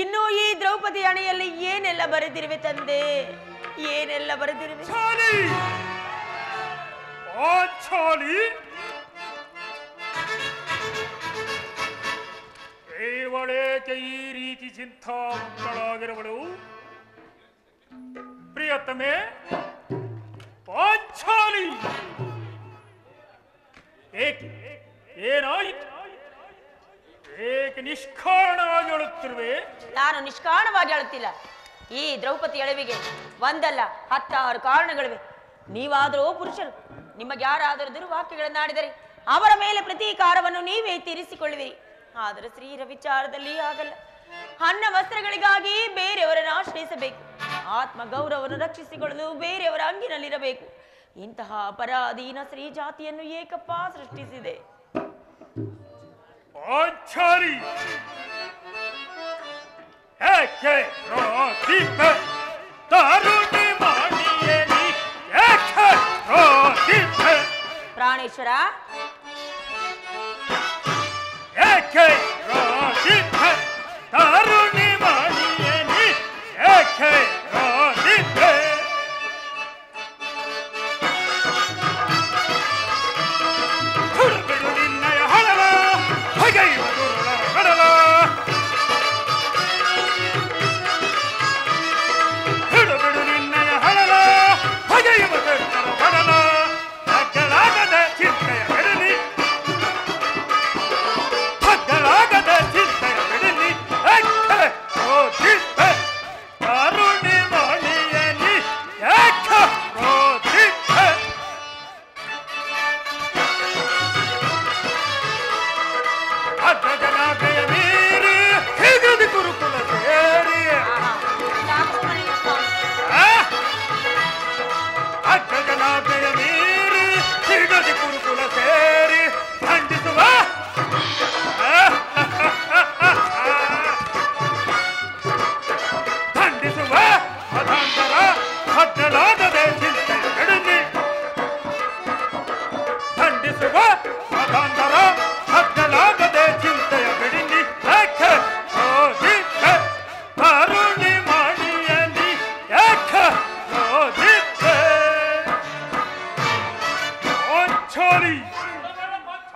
ಇನ್ನೂ ಈ ದ್ರೌಪದಿ ಹಣೆಯಲ್ಲಿ ಏನೆಲ್ಲ ಬರೆದಿರುವೆ ತಂದೆ, ಏನೆಲ್ಲ ಬರೆದಿರುವೆ? ಇವಳೇಕೆ ಈ ರೀತಿ ಚಿಂತಾಮುಕ್ತಳಾಗಿರುವಳು? ಪ್ರಿಯತಮೆ ಪಾಂಚಾಲಿ, ಏಕೆ ಏನಾಯಿತು? ಏಕೆ ನಿಷ್ಕಾರಣವಾಗಿ ಅಳುತ್ತಿರುವೆ? ನಾನು ನಿಷ್ಕಾರಣವಾಗಿ ಅಳುತ್ತಿಲ್ಲ. ಈ ದ್ರೌಪದಿ ಅಳವಿಗೆ ಒಂದಲ್ಲ 10 ಕಾರಣಗಳಿವೆ. ನೀವಾದರೂ ಪುರುಷರು, ನಿಮಗೆ ಯಾರಾದರೂ ದುರ್ವಾಕ್ಯಗಳನ್ನಾಡಿದರೆ ಅವರ ಮೇಲೆ ಪ್ರತೀಕಾರವನ್ನು ನೀವೇ ತೀರಿಸಿಕೊಳ್ಳುವಿರಿ. ಆದರೆ ಸ್ತ್ರೀಯರ ವಿಚಾರದಲ್ಲಿ ಆಗಲ್ಲ. ಅನ್ನ ವಸ್ತ್ರಗಳಿಗಾಗಿ ಬೇರೆಯವರನ್ನು ಆಶ್ರಯಿಸಬೇಕು. ಆತ್ಮ ಗೌರವವನ್ನು ರಕ್ಷಿಸಿಕೊಳ್ಳಲು ಬೇರೆಯವರ ಅಂಗಿನಲ್ಲಿರಬೇಕು. ಇಂತಹ ಅಪರಾಧೀನ ಸ್ತ್ರೀ ಜಾತಿಯನ್ನು ಏಕಪ್ಪ ಸೃಷ್ಟಿಸಿದೆ? ಪ್ರಾಣೇಶ್ವರ,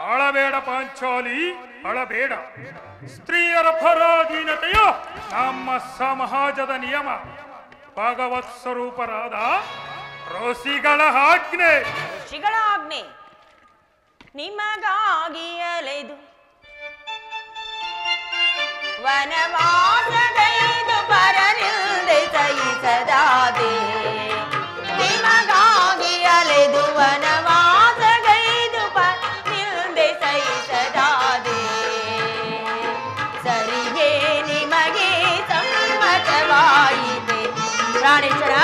ಅಳಬೇಡ ಪಾಂಚಾಲಿ, ಅಳಬೇಡ. ಸ್ತ್ರೀಯರ ಪರಾಧೀನತೆಯು ನಮ್ಮ ಸಮಾಜದ ನಿಯಮ. ಭಗವತ್ ಸ್ವರೂಪರಾದ ಋಷಿಗಳ ಆಜ್ಞೆ. ಋಷಿಗಳ ಆಜ್ಞೆ ನಿಮಗಾಗಿ ಅಲೆದು ವನವಾಸಗೈದು ಪರನಿಲ್ದೆ ಸಹಿಸದಾದೆ. ನಿಮಗಾಗಿ ಅಲೆದು ವನವಾಸಗೈದು ಪರನಿಲ್ದೆ ಸಹಿಸದಾದೆ. ಸರಿಯೇ ನಿಮಗೆ ಸಮ್ಮತವಾಯಿತೆ? ಪ್ರಾಣೇಶ್ವರ,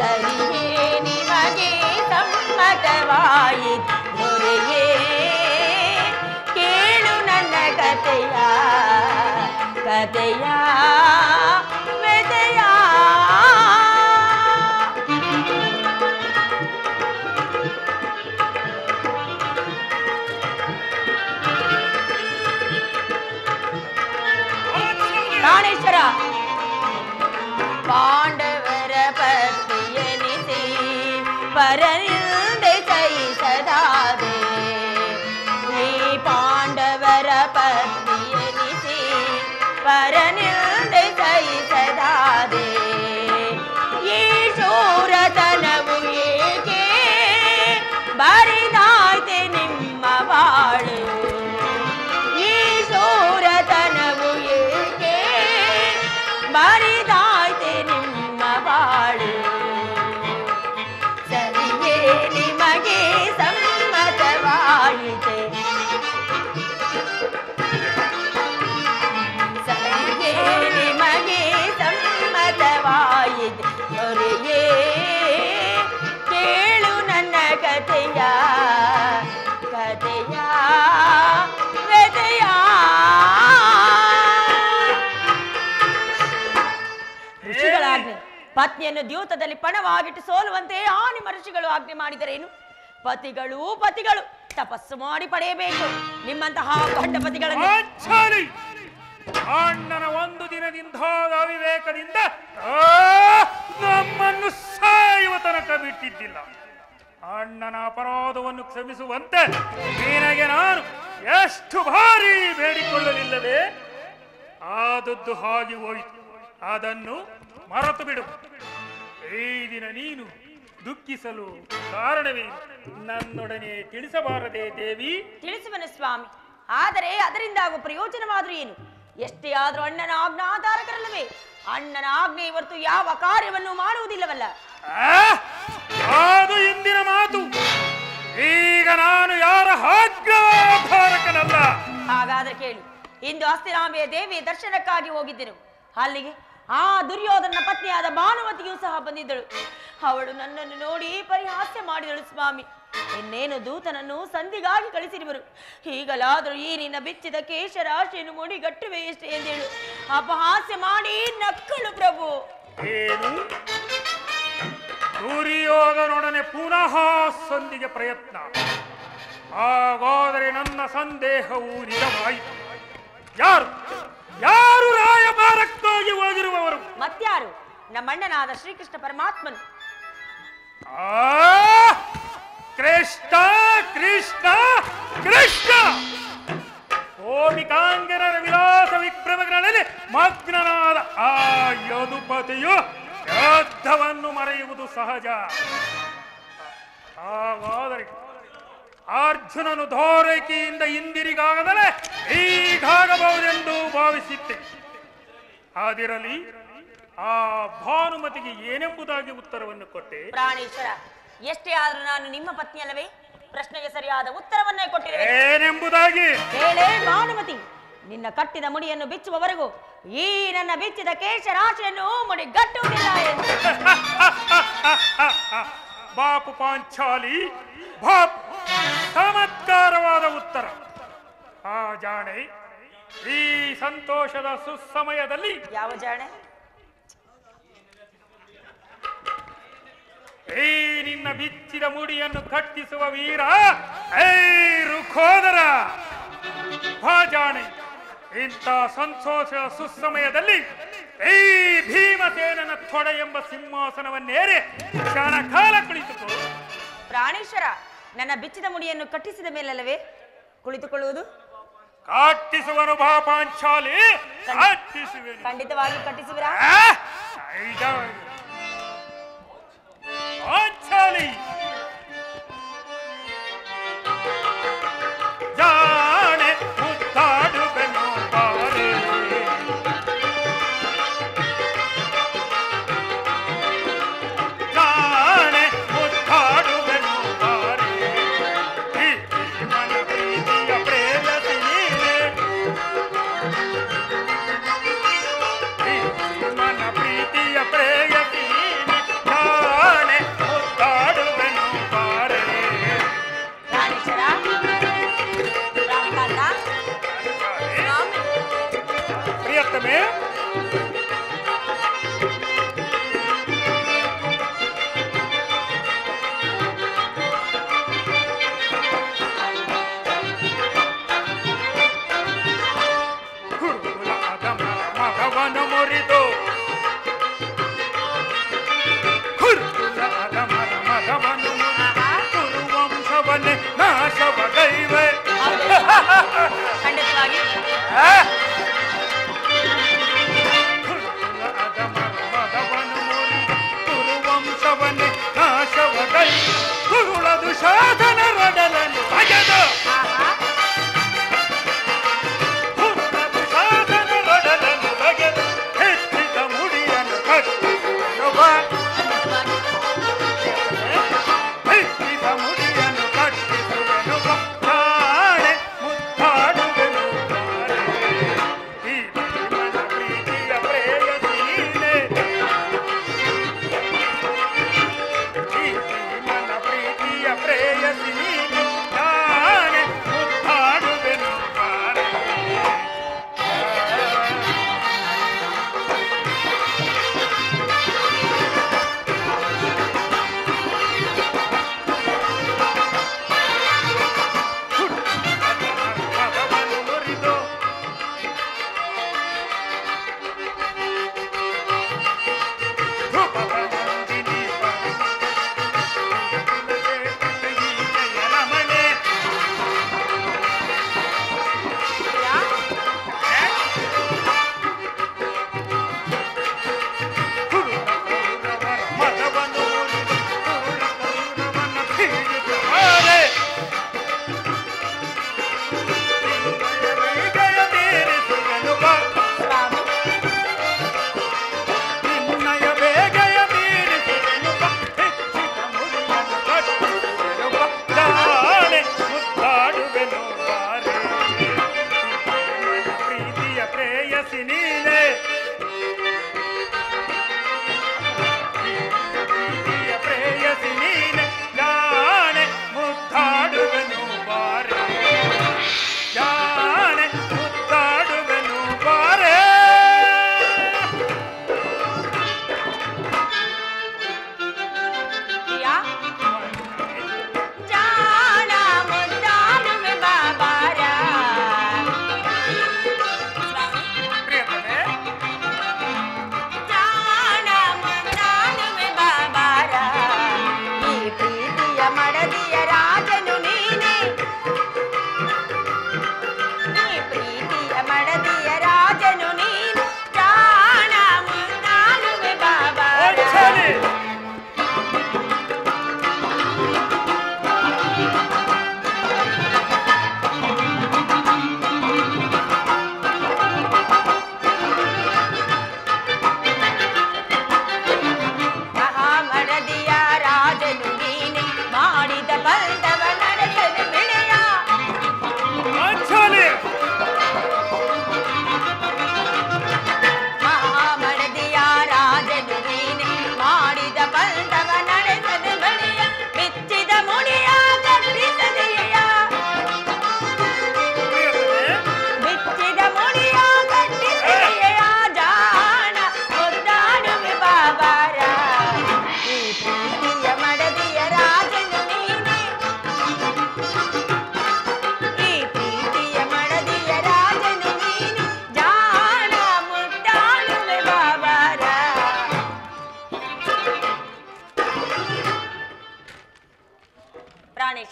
ಸರಿಯೇ ನಿಮಗೆ ಸಮ್ಮತವಾಯಿತು? ದೊರೆಯೇ ಕೇಳು ನನ್ನ ಕಥೆಯ ವ್ಯಥೆಯ. ಪ್ರಾಣೇಶ್ವರ, ಪಾಂಡವರ ಪತ್ನಿಯನಿಸಿ ಪರನಿಲ್ದೆ ಸಹಿಸದಾದೆ. ಈ ಪಾಂಡವರ ಪತ್ನಿಯನಿಸಿ ಪರನಿಲ್ದೆ ಸಹಿಸದಾದೆ. ಈ ಶೂರತನವು ಏಕೆ ಬರಿದಾಯ್ತೆ ನಿಮ್ಮ ಬಾಳು? ಈ ಶೂರತನವು ಏಕೆ ಬರಿದಾಯ್ತೆ ನಿಮ್ಮ ಬಾಳು? ಸರಿಯೇ ನಿಮಗೆ ಸಮ್ಮತವಾಯಿತೆ? ಸರಿ ಪತ್ನಿಯನ್ನು ದ್ಯೂತದಲ್ಲಿ ಪಣವಾಗಿಟ್ಟು ಸೋಲುವಂತೆ ಆ ನಿಮ್ಮ ಋಷಿಗಳು ಆಜ್ಞೆ ಮಾಡಿದರೇನು? ಪತಿಗಳು ತಪಸ್ಸು ಮಾಡಿ ಪಡೆಯಬೇಕು ನಿಮ್ಮಂತಹ ಗಂಡ ಪತಿಗಳನ್ನು. ಅಣ್ಣನ ಒಂದು ದಿನದಿಂದ ಅವಿವೇಕದಿಂದ ನಮ್ಮನ್ನು ಸಾಯುವ ತನಕ ಬಿಟ್ಟಿದ್ದಿಲ್ಲ. ಅಣ್ಣನ ಅಪರಾಧವನ್ನು ಕ್ಷಮಿಸುವಂತೆ ನಿನಗೆ ನಾನು ಎಷ್ಟು ಬಾರಿ ಬೇಡಿಕೊಳ್ಳಲಿಲ್ಲವೇ? ಆದದ್ದು ಹಾಗೆ ಹೋಯಿತು, ಅದನ್ನು ಮರೆತು ಬಿಡು. ಈ ದಿನ ನೀನು ದುಃಖಿಸಲು ಕಾರಣವೇ ನನ್ನೊಡನೆ ತಿಳಿಸಬಾರದೆ ದೇವಿ? ತಿಳಿಸುವನು ಸ್ವಾಮಿ, ಆದರೆ ಅದರಿಂದ ಆಗುವ ಪ್ರಯೋಜನವಾದ್ರೂ ಏನು? ಎಷ್ಟೇ ಆದ್ರೂ ಅಣ್ಣನ ಆಜ್ಞಾಧಾರಕರಲ್ಲವೇ? ಅಣ್ಣನ ಆಜ್ಞೆ ಹೊರತು ಯಾವ ಕಾರ್ಯವನ್ನು ಮಾಡುವುದಿಲ್ಲವಲ್ಲ. ಅದು ಇಂದಿನ ಮಾತು. ಈಗ ನಾನು ಯಾರ ಆಜ್ಞಾಧಾರಕನಲ್ಲ. ಹಾಗಾದ್ರೆ ಕೇಳಿ, ಇಂದು ಹಸ್ತಿನಾಂಬೆಯ ದೇವಿಯ ದರ್ಶನಕ್ಕಾಗಿ ಹೋಗಿದ್ದೆನು. ಅಲ್ಲಿಗೆ ಆ ದುರ್ಯೋಧನ ಪತ್ನಿಯಾದ ಭಾನುಮತಿಯೂ ಸಹ ಬಂದಿದ್ದಳು. ಅವಳು ನನ್ನನ್ನು ನೋಡಿ ಪರಿಹಾಸ್ಯ ಮಾಡಿದಳು. ಸ್ವಾಮಿ, ಇನ್ನೇನು ದೂತನನ್ನು ಸಂಧಿಗಾಗಿ ಕಳಿಸಿರುವರು. ಈಗಲಾದರೂ ಈ ನಿನ್ನ ಬಿಚ್ಚಿದ ಕೇಶರಾಶಿಯನ್ನು ಮುಡಿಗಟ್ಟುವೆ ಎಷ್ಟೇ ಎಂದೇಳು ಅಪಹಾಸ್ಯ ಮಾಡಿ ನಕ್ಕಳು. ಪ್ರಭು, ಏನು ದುರ್ಯೋಧನೊಡನೆ ಪುನಃ ಸಂಧಿಗೆ ಪ್ರಯತ್ನ? ಹಾಗಾದರೆ ನನ್ನ ಸಂದೇಹವು ನಿಜವಾಯಿತು. ಯಾರು ರಾಯಭಾರಕ್ಕಾಗಿ ಹೋಗಿರುವವರು? ಮತ್ಯಾರು? ನಮ್ಮಣ್ಣನಾದ ಶ್ರೀಕೃಷ್ಣ ಪರಮಾತ್ಮನು. ಕೃಷ್ಣ ಕೃಷ್ಣ ಕೃಷ್ಣ ಕೋಟಿಕಾಂಗನರ ವಿಲಾಸ ವಿಕ್ರಮಗಳಲ್ಲಿ ಮಗ್ನನಾದ ಆ ಯದುಪತಿಯು ಯುದ್ಧವನ್ನು ಮರೆಯುವುದು ಸಹಜ. ಹಾಗಾದರೆ ಅರ್ಜುನನು ಧೋರಕಿಯಿಂದ ಹಿಂದಿರಿಗಾಗದಲೇ ಈಗಾಗಬಹುದೆಂದು ಭಾವಿಸಿದ್ದೆ. ಆದಿರಲಿ, ಆ ಭಾನುಮತಿಗೆ ಏನೆಂಬುದಾಗಿ ಉತ್ತರವನ್ನು ಕೊಟ್ಟೆ? ಪ್ರಾಣೇಶ್ವರ, ಎಷ್ಟೇ ಆದ್ರೂ ನಾನು ನಿಮ್ಮ ಪತ್ನಿ ಅಲ್ಲವೇ? ಪ್ರಶ್ನೆಗೆ ಸರಿಯಾದ ಉತ್ತರವನ್ನೇ ಕೊಟ್ಟಿರುವೆ. ಏನೆಂಬುದಾಗಿ? ಹೇಳೇ ಭಾನುಮತಿ, ನಿನ್ನ ಕಟ್ಟಿದ ಮುಡಿಯನ್ನು ಬಿಚ್ಚುವವರೆಗೂ ಈ ನನ್ನ ಬಿಚ್ಚಿದ ಕೇಶರಾಶಿಯನ್ನು ಮುಡಿಗಟ್ಟುವುದಿಲ್ಲ ಎಂದು. ಬಾಪು ಪಾಂಚಾಲಿ, ಬಾಪು, ಚಮತ್ಕಾರವಾದ ಉತ್ತರ. ಆ ಜಾಣೆ, ಈ ಸಂತೋಷದ ಸುಸಮಯದಲ್ಲಿ ಯಾವ ಜಾಣೆ? ಈ ನಿನ್ನ ಬಿಚ್ಚಿದ ಮುಡಿಯನ್ನು ಕಟ್ಟಿಸುವ ವೀರ, ಐ ರುಖೋದರ. ಆ ಜಾಣೆ, ಇಂಥ ಸಂತೋಷದ ಸುಸಮಯದಲ್ಲಿ ಈ ಭೀಮಸೇನನ ತೊಡೆ ಎಂಬ ಸಿಂಹಾಸನವನ್ನೇರಿ ಕ್ಷಣ ಕಾಲ ಕುಳಿತುಕೋ. ಪ್ರಾಣೇಶ್ವರ, ನನ್ನ ಬಿಚ್ಚಿದ ಮುಡಿಯನ್ನು ಕಟ್ಟಿಸಿದ ಮೇಲಲ್ಲವೇ ಕುಳಿತುಕೊಳ್ಳುವುದು? ಕಟ್ಟಿಸುವನು ಬಾ ಪಾಂಚಾಲಿ, ಕಟ್ಟಿಸುವೆನು. ಖಂಡಿತವಾಗಿ ಕಟ್ಟಿಸುವಿರಾ? ಪಾಂಚಾಲಿ, ಜಾಣೆ ಮುದ್ದಾಡುವೆನು ಬಾರೆ. ಜಾಣೆ ಮುದ್ದಾಡುವೆನು ಬಾರೆ. ಈ ಮನ ಪ್ರೀತಿಯ ಪ್ರೇಯಸಿ ನೀನೆ. ಈ ಮನ ಪ್ರೀತಿಯ ಪ್ರೇಯಸಿ ನೀನೆ. ಜಾಣೆ ಮುದ್ದಾಡುವೆನು ಬಾರೆ. ಪ್ರಾಣೇಶ್ವರ, ಪ್ರಾಣಿಕಾಂತ, ಸ್ವಾಮಿ, ಪ್ರಿಯತಮೆ, ಗುರುಕುಲದ ಮಗವನ್ನು ಮುರಿದು, ಗುರುಕುಲದ ಮಗವನ್ನು ಮುರಿದು ಕುರುವಂಶವನ್ನೇ ನಾಶವಗೈವೆ. ಖಂಡಿತವಾಗಿ ಗುರುಕುಲದ ಮಗವನ್ನು ಮುರಿದು ಕುರುವಂಶವನ್ನೇ ನಾಶವಗೈ. ಗುರುಳದು ಶಾಸನ ರಡಲನ್ನು ಬಗೆದು, ಗುರುಳದು ಶಾಸನ ರಡಲನ್ನು ಬಗೆದು ಹೆಚ್ಚಿದ ಮುಡಿಯನ್ನು ಕಟ್ಟಿಸುವೆನು ಬಾ. ಹೆಚ್ಚಿದ ಮುಡಿಯನ್ನು ಕಟ್ಟಿಸುವೆನು ಬಾ. ಜಾಣೆ ಮುದ್ದಾಡುವೆನು ಬಾರೆ.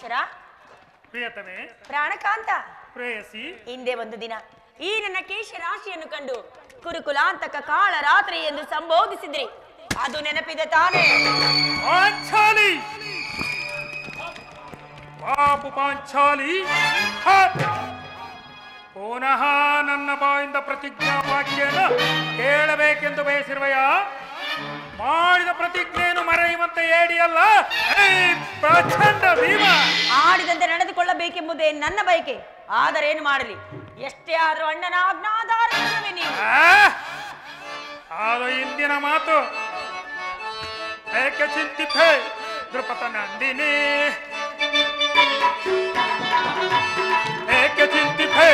ಪ್ರಾಣೇಶ್ವರ, ಪ್ರಿಯತಮೆ, ಪ್ರಾಣಕಾಂತ, ಪ್ರೇಯಸಿ, ಹಿಂದೆ ಒಂದು ದಿನ ಈ ನನ್ನ ಕೇಶ ರಾಶಿಯನ್ನು ಕಂಡು ಕುರುಕುಲಾಂತಕ ಕಾಳ ರಾತ್ರಿ ಎಂದು ಸಂಬೋಧಿಸಿದ್ರಿ, ಅದು ನೆನಪಿದೆ ತಾನೇ? ಪಾಂಚಾಲಿ, ಪಾಪು ಪಾಂಚಾಲಿ, ಪುನಃ ನನ್ನ ಬಾಯಿಂದ ಪ್ರತಿಜ್ಞಾ ವಾಕ್ಯನ ಕೇಳಬೇಕೆಂದು ಬಯಸಿರುವೆಯ? ಮಾಡಿದ ಪ್ರತಿಜ್ಞೆಯನ್ನು ಮರೆಯುವಂತೆ ಏಡಿಯಲ್ಲ ಪ್ರಚಂಡ ಭೀಮ. ಆಡಿದಂತೆ ನಡೆದುಕೊಳ್ಳಬೇಕೆಂಬುದೇ ನನ್ನ ಬಯಕೆ. ಆದರೇನು ಮಾಡಲಿ, ಎಷ್ಟೇ ಆದ್ರೂ ಅಣ್ಣನ ಆಜ್ಞಾಧಾರವೇ ನೀವು. ಅದು ಇಂದಿನ ಮಾತು. ಏಕೆ ಚಿಂತಿತೆ ದೃಪದ ನಂದಿನಿ, ಏಕೆ ಚಿಂತಿತೆ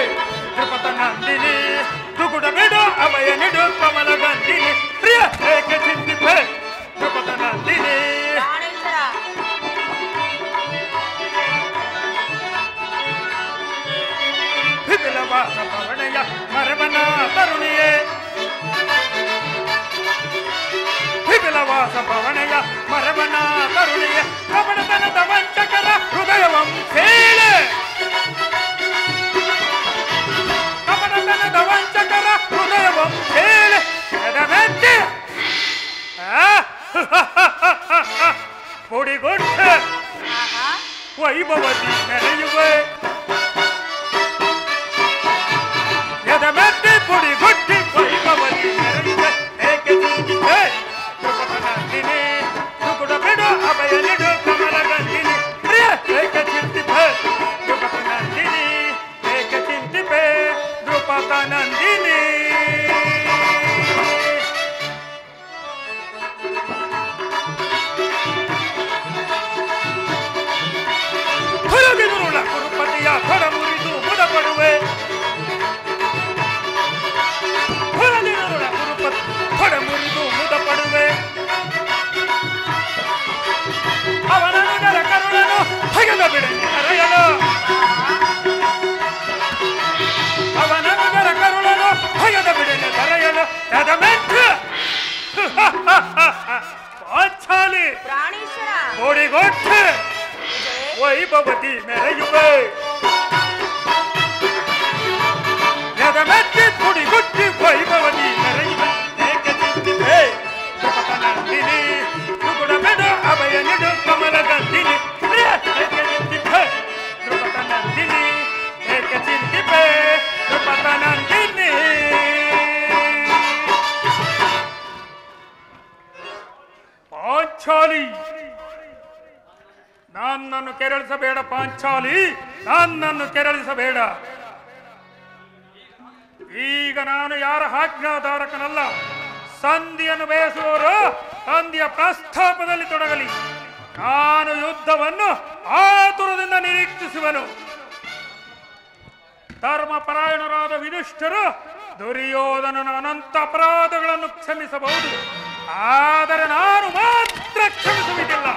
ದೃಪದ ನಂದಿನಿ, ದುಗುಡ ಬಿಡು ಅಭಯ ನಿಡು ಕಮಲ ಗಂಧಿನಿ, ಪ್ರಿಯ ಏಕೆ ಚಿಂತಿತೆ ದೃಪದ ನಂದಿನಿ. ವಿಪಿಲವಾಸ ಪವಣೆಯ ಮರವನ ತರುಣಿಯೇ, ವಿಪಿಲವಾಸ ಪವಣೆಯ ಮರವನ ತರುಣಿಯ, ಕಪಟತನದ ವಂಚಕರ ಹೃದಯವಂ ಸೇಳೆ, ಕಪಟತನದ ವಂಚಕರ ಹೃದಯವಂ ಸೇಳೆ, ಎದಮೆತ್ತಿ ಪುಡಿಗೊಟ್ಟ ವೈಭವತಿ ಮೆರೆಯುವೆ, ಎದಮೆತ್ತಿ ಪುಡಿಗೊಟ್ಟಿ ವೈಭವತಿ ಮೆರೆಯುವೆ, ಏಕೆ ಚಿಂತಿತೆ ದೃಪದ ನಂದಿನಿ, ದುಗುಡ ಬಿಡು ಅಭಯ ನಿಡು ಕಮಲ ಗಂಧಿನಿ, ಪ್ರಿಯ ಏಕೆ ಚಿಂತಿತೆ ದೃಪದ ನಂದಿನಿ, ಏಕೆ ಚಿಂತಿತೆ ದೃಪದ ನಂದಿನಿ. ಹುರುಗಿದುರುಳ ಕುರುಪತಿಯ ಕೊಡ ಮುರಿದು ಮುದ ಪಡುವೆ, ಹುರುಗಿದುರುಳ ಕುರುಪತಿ ಕೊಡ ಮುರಿದು ಮುದ ಪಡುವೆ, ಅವನ ನಿಗರ ಕರುಳನು ತೆಗೆದ ಬಿಡನೆ ಹರೆಯಲು, ಅವನ ನಿಗರ ಕರುಳನು ತೆಗೆದ ಬಿಡನೆ ಹರೆಯಲು, ಎದಮೆಟ್ಟು ಪಾಂಚಾಲಿ ಪ್ರಾಣೇಶ್ವರ, ಕೋಡಿಗೊಟ್ಟು ವೈಭವತಿ ಮೆರೆಯುವೆ, ಎದಮೆಟ್ಟಿ ಕುಡಿಗುಟ್ಟಿ ವೈಭವತಿ ಮೆರೆಯುವೆ, ಏಕೆ ಚಿಂತಿತೆ ದೃಪದ ನಂದಿನಿ, ದುಗುಡ ಬಿಡು ಅಭಯ ನಿಡು ಕಮಲ ಗಂಧಿನಿ, ಏಕೆ ಚಿಂತಿತೆ ದೃಪದ ನಂದಿನಿ, ಏಕೆ ಚಿಂತಿತೆ ದೃಪದ ನಂದಿನಿ. ಪಾಂಚಾಲಿ, ನನ್ನನ್ನು ಕೆರಳಿಸಬೇಡ ಪಾಂಚಾಲಿ, ನನ್ನನ್ನು ಕೆರಳಿಸಬೇಡ. ಈಗ ನಾನು ಯಾರ ಆಜ್ಞಾಧಾರಕನಲ್ಲ. ಸಂಧಿಯನ್ನು ಬಯಸುವವರು ಸಂಧಿಯ ಪ್ರಸ್ತಾಪದಲ್ಲಿ ತೊಡಗಲಿ. ನಾನು ಯುದ್ಧವನ್ನು ಆತುರದಿಂದ ನಿರೀಕ್ಷಿಸುವನು. ಧರ್ಮಪರಾಯಣರಾದ ವಿದುಷ್ಟರು ದುರ್ಯೋಧನನ ಅನಂತ ಅಪರಾಧಗಳನ್ನು ಕ್ಷಮಿಸಬಹುದು, ಆದರೆ ನಾನು ಮಾತ್ರ ಕ್ಷಮಿಸುವುದಿಲ್ಲ.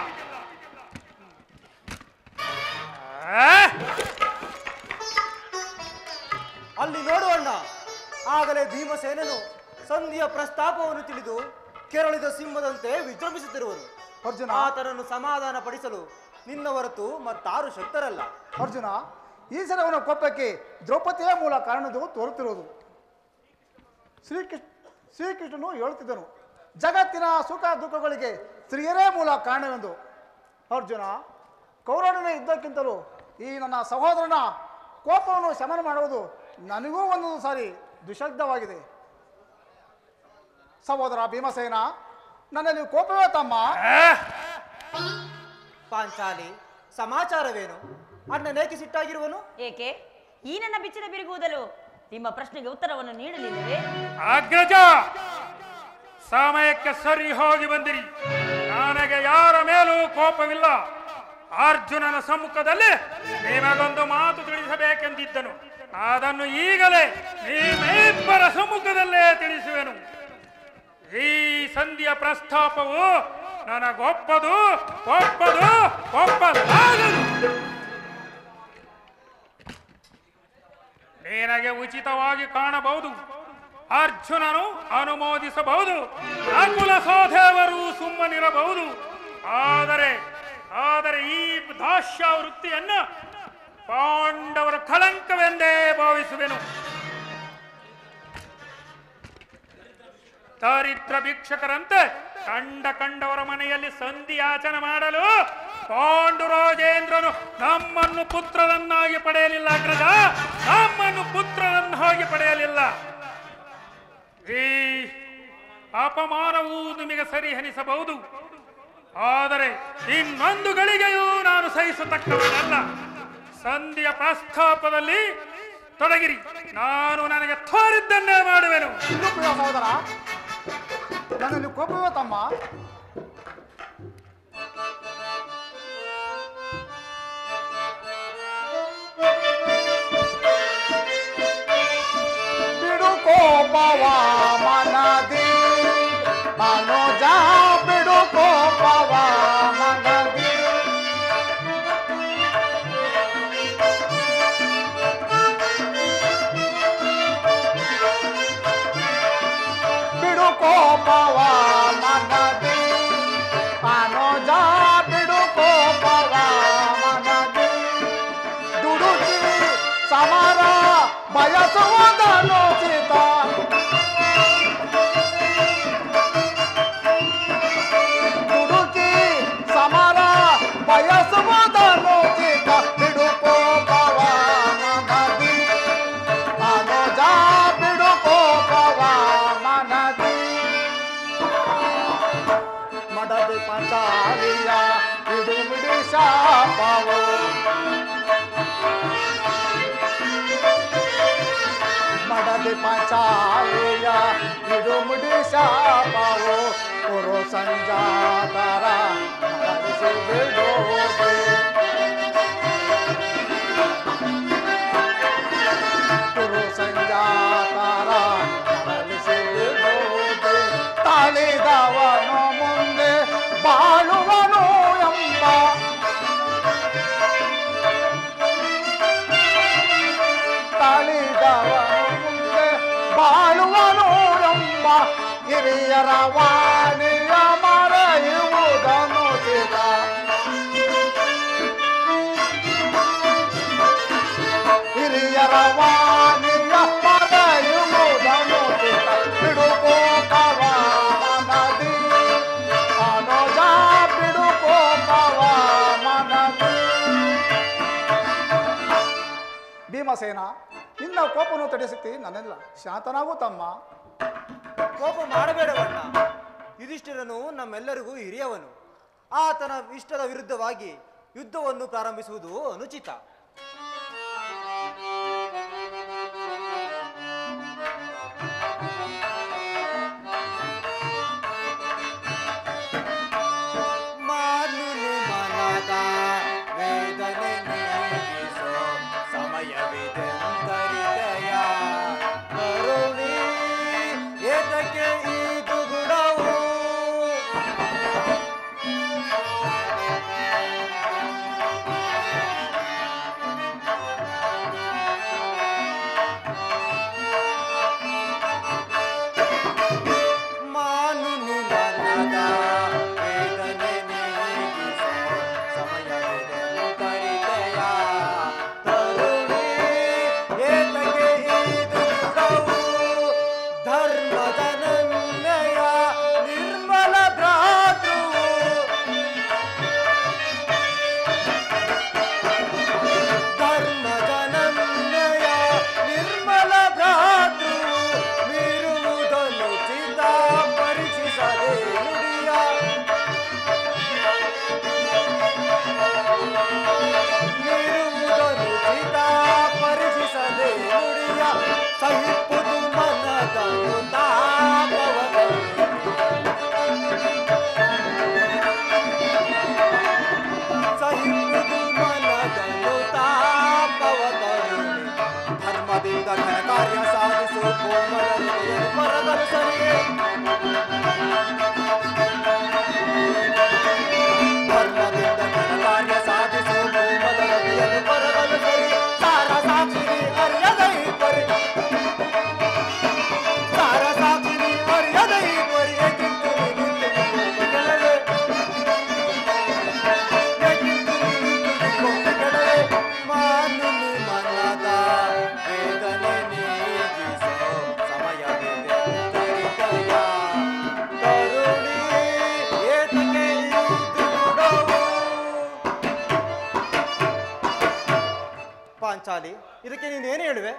ಅಲ್ಲಿ ನೋಡುವಣ್ಣ, ಆಗಲೇ ಭೀಮಸೇನನು ಸಂಧಿಯ ಪ್ರಸ್ತಾಪವನ್ನು ತಿಳಿದು ಕೆರಳಿದ ಸಿಂಹದಂತೆ ವಿಜೃಂಭಿಸುತ್ತಿರುವರು. ಅರ್ಜುನ, ಆತನನ್ನು ಸಮಾಧಾನ ಪಡಿಸಲು ನಿನ್ನ ಹೊರತು ಮತ್ತಾರು ಶಕ್ತರಲ್ಲ. ಅರ್ಜುನ, ಈ ಸಲವನ ಕೋಪಕ್ಕೆ ದ್ರೌಪದಿಯ ಮೂಲ ಕಾರಣವು ತೋರುತ್ತಿರುವುದು. ಶ್ರೀಕೃಷ್ಣನು ಹೇಳುತ್ತಿದ್ದನು, ಜಗತ್ತಿನ ಸುಖ ದುಃಖಗಳಿಗೆ ಸ್ತ್ರೀಯರೇ ಮೂಲ ಕಾರಣವೆಂದು. ಅರ್ಜುನ, ಕೌರವನ ಯುದ್ಧಕ್ಕಿಂತಲೂ ಈ ನನ್ನ ಸಹೋದರನ ಕೋಪವನ್ನು ಶಮನ ಮಾಡುವುದು ನನಗೂ ಒಂದೊಂದು ಸಾರಿ ದುಶಬ್ದವಾಗಿದೆ. ಸಹೋದರ ಭೀಮಸೇನ, ನನ್ನಲ್ಲಿ ಕೋಪವೇ ತಮ್ಮ? ಪಾಂಚಾಲಿ, ಸಮಾಚಾರವೇನು? ಅಣ್ಣನೇಕೆ ಸಿಟ್ಟಾಗಿರುವನು? ಏಕೆ ಈ ನನ್ನ ಬಿಚ್ಚಿದ ಬಿರುಗುವುದಲು ನಿಮ್ಮ ಪ್ರಶ್ನೆಗೆ ಉತ್ತರವನ್ನು ನೀಡಲಿಲ್ಲವೇ? ಅಗ್ರಜ, ಸಮಯಕ್ಕೆ ಸರಿ ಹೋಗಿ ಬಂದಿರಿ. ನನಗೆ ಯಾರ ಮೇಲೂ ಕೋಪವಿಲ್ಲ. ಅರ್ಜುನನ ಸಮ್ಮುಖದಲ್ಲಿ ನಿಮಗೊಂದು ಮಾತು ತಿಳಿಸಬೇಕೆಂದಿದ್ದನು. ಅದನ್ನು ಈಗಲೇ ನಿಮ್ಮಿಬ್ಬರ ಸಮ್ಮುಖದಲ್ಲೇ ತಿಳಿಸುವೆನು. ಈ ಸಂಧಿಯ ಪ್ರಸ್ತಾಪವು ನನಗೊಪ್ಪದು ಒಪ್ಪಲಾಗದು. ನಿನಗೆ ಉಚಿತವಾಗಿ ಕಾಣಬಹುದು, ಅರ್ಜುನನು ಅನುಮೋದಿಸಬಹುದು, ನಕುಲ ಸಹದೇವರು ಸುಮ್ಮನಿರಬಹುದು. ಆದರೆ ಆದರೆ ಈ ದಾಸ್ಯ ವೃತ್ತಿಯನ್ನು ಪಾಂಡವರ ಕಳಂಕವೆಂದೇ ಭಾವಿಸುವೆನು. ದರಿದ್ರ ಭಿಕ್ಷಕರಂತೆ ಕಂಡವರ ಮನೆಯಲ್ಲಿ ಸಂಧಿಯಾಚನೆ ಮಾಡಲು ಪಾಂಡುರಾಜೇಂದ್ರನು ನಮ್ಮನ್ನು ಪುತ್ರರನ್ನಾಗಿ ಪಡೆಯಲಿಲ್ಲ. ಅಗ್ರಜ, ನಮ್ಮನ್ನು ಪುತ್ರರನ್ನಾಗಿ ಪಡೆಯಲಿಲ್ಲ. ಈ ಅಪಮಾನವೂ ನಿಮಗೆ ಸರಿ ಎನಿಸಬಹುದು, ಆದರೆ ಇನ್ನೊಂದು ಗಳಿಗೆಯೂ ನಾನು ಸಹಿಸತಕ್ಕವನಲ್ಲ. ಸಂಧಿಯ ಪ್ರಸ್ತಾಪದಲ್ಲಿ ತೊಡಗಿರಿ, ನಾನು ನನಗೆ ತೋರಿದ್ದನ್ನೇ ಮಾಡುವೆನು. ಸಹೋದರ, ನನ್ನಲ್ಲಿ ಕೋಪವೇ ತಮ್ಮ. ಬಿಡು ಕೋಪವ ಮನದಿ ಮನೋಜ, ಬಿಡು ಕೋಪವ ಮನದಿ. ಬಿಡು ಕೋಪವ ಮನದಿ ಮನೋಜ, ಬಿಡು ಕೋಪವ ಮನದಿ. ದುಡುಕಿ ಸಮರ ಬಯಸುವುದನುಚಿತ, ದುಡುಕಿ ಸಮರ ಬಯಸುವುದನುಚಿತ. ಬಿಡು ಕೋಪವ ಮನದಿ ಮನೋಜ, ಬಿಡು ಕೋಪವ ಮನದಿ. ಮಡದಿ ಪಂಚಾಲಿಯ ಬಿಡು ಬಿಡಿ ಶಾಪವು, ಮಡದಿ ಪಂಚಾಲಿಯ ಬಿಡು ಮುಡಿ ಶಾಪವು. ಪುರು ಸಂಜಾತರ ನಡೆಸಿ ಬಿಡೋದೆ, ಪುರು ಸಂಜಾತರ ನಡೆಸಿ ಬಿಡೋದೆ. ತಾಳಿದವನು ಮುಂದೆ ಬಾಳುವನು ಎಂಬ, ತಾಳಿದವನು ಮುಂದೆ ಬಾಳುವನು ಎಂಬ ಹಿರಿಯರ ವಾಣಿಯ ಮರೆಯುವುದನು ಚಿತ. ಹಿರಿಯರ ವಾಣಿಯ ಮರೆಯುವುದನು ಚಿತ. ಬಿಡು ಕೋಪವ ಮನದಿ ಮನೋಜ, ಬಿಡು ಕೋಪವ ಮನದಿ. ಭೀಮಸೇನ, ನಿನ್ನ ಕೋಪವನ್ನು ತಡೆಸುತ್ತಿ ನನ್ನೆಲ್ಲ ಶಾಂತನಾಗೂ ತಮ್ಮ. ಕೋಪ ಮಾಡಬೇಡವಣ್ಣ. ಯುಧಿಷ್ಠಿರನು ನಮ್ಮೆಲ್ಲರಿಗೂ ಹಿರಿಯವನು. ಆತನ ಇಷ್ಟದ ವಿರುದ್ಧವಾಗಿ ಯುದ್ಧವನ್ನು ಪ್ರಾರಂಭಿಸುವುದು ಅನುಚಿತ. ಮಾಲಿನಿ ಮನದ ವೇದನೆ ನೀಗಿಸೋ ಸಮಯವಿದೆಂದರಿದಯ ಕರುಣಿ, ಏತಕ್ಕೆ ಈ ದುಗುಡವು? ಇದಕ್ಕೆ ನೀನೇನು ಹೇಳುವೆ?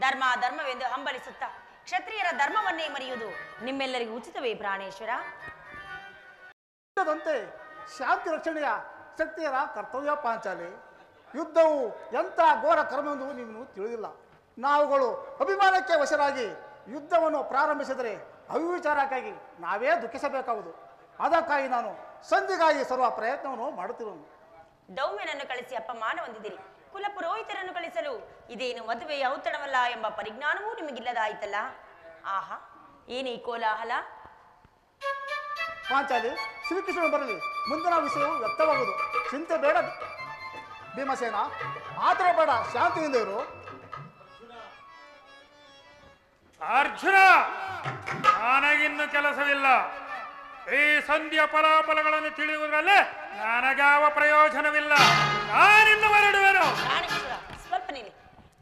ಧರ್ಮ ಧರ್ಮವೆಂದು ಹಂಬಲಿಸುತ್ತಾ ಕ್ಷತ್ರಿಯರ ಧರ್ಮವನ್ನೇ ಮರೆಯುವುದು ನಿಮ್ಮೆಲ್ಲರಿಗೂ ಉಚಿತವೇ ಪ್ರಾಣೇಶ್ವರ? ಯುದ್ಧದಂತೆ ಶಾಂತಿ ರಕ್ಷಣೆಯ ಕ್ಷತ್ರಿಯರ ಕರ್ತವ್ಯ ಪಾಂಚಾಲಿ. ಯುದ್ಧವು ಎಂಥ ಘೋರ ಕರ್ಮವೆಂದು ನೀವು ತಿಳಿದಿಲ್ಲ. ನಾವುಗಳು ಅಭಿಮಾನಕ್ಕೆ ವಶರಾಗಿ ಯುದ್ಧವನ್ನು ಪ್ರಾರಂಭಿಸಿದರೆ ಅವಿಚಾರಕ್ಕಾಗಿ ನಾವೇ ದುಃಖಿಸಬೇಕಾಗುವುದು. ಅದಕ್ಕಾಗಿ ನಾನು ಸಂಧಿಗಾಗಿ ಸರ್ವ ಪ್ರಯತ್ನವನ್ನು ಮಾಡುತ್ತಿರುವುದು. ದೌಮ್ಯನನ್ನು ಕಳಿಸಿ ಅಪಮಾನ ಹೊಂದಿದಿರಿ, ಕುಲಪುರೋಹಿತರನ್ನು ಕಳಿಸಲು ಇದೇನು ಮದುವೆಯ ಔತಣವಲ್ಲ ಎಂಬ ಪರಿಜ್ಞಾನವೂ ನಿಮಗಿಲ್ಲದಾಯಿತಲ್ಲ. ಆಹಾ, ಏನೇ ಕೋಲಾಹಲ! ಪಾಂಚಾಲಿ, ಶ್ರೀಕೃಷ್ಣನು ಬರಲಿ, ಮುಂದಿನ ವಿಷಯವು ವ್ಯಕ್ತವಾಗುವುದು. ಚಿಂತೆ ಬೇಡ ಭೀಮಸೇನ, ಆತರ ಬೇಡ, ಶಾಂತಿಯಿಂದ ಇರು. ಅರ್ಜುನ, ನನಗಿನ್ನು ಕೆಲಸವಿಲ್ಲ. ಈ ಸಂಧಿಯ ಫಲಾಫಲಗಳನ್ನು ತಿಳಿಯುವುದರಲ್ಲೇ ನನಗಾವ ಪ್ರಯೋಜನವಿಲ್ಲ. ನಾನಿನ್ನು ಹೊರಡುವೆನು. ಪ್ರಾಣೇಶ್ವರ, ಸ್ವಲ್ಪ ನೀನೆ.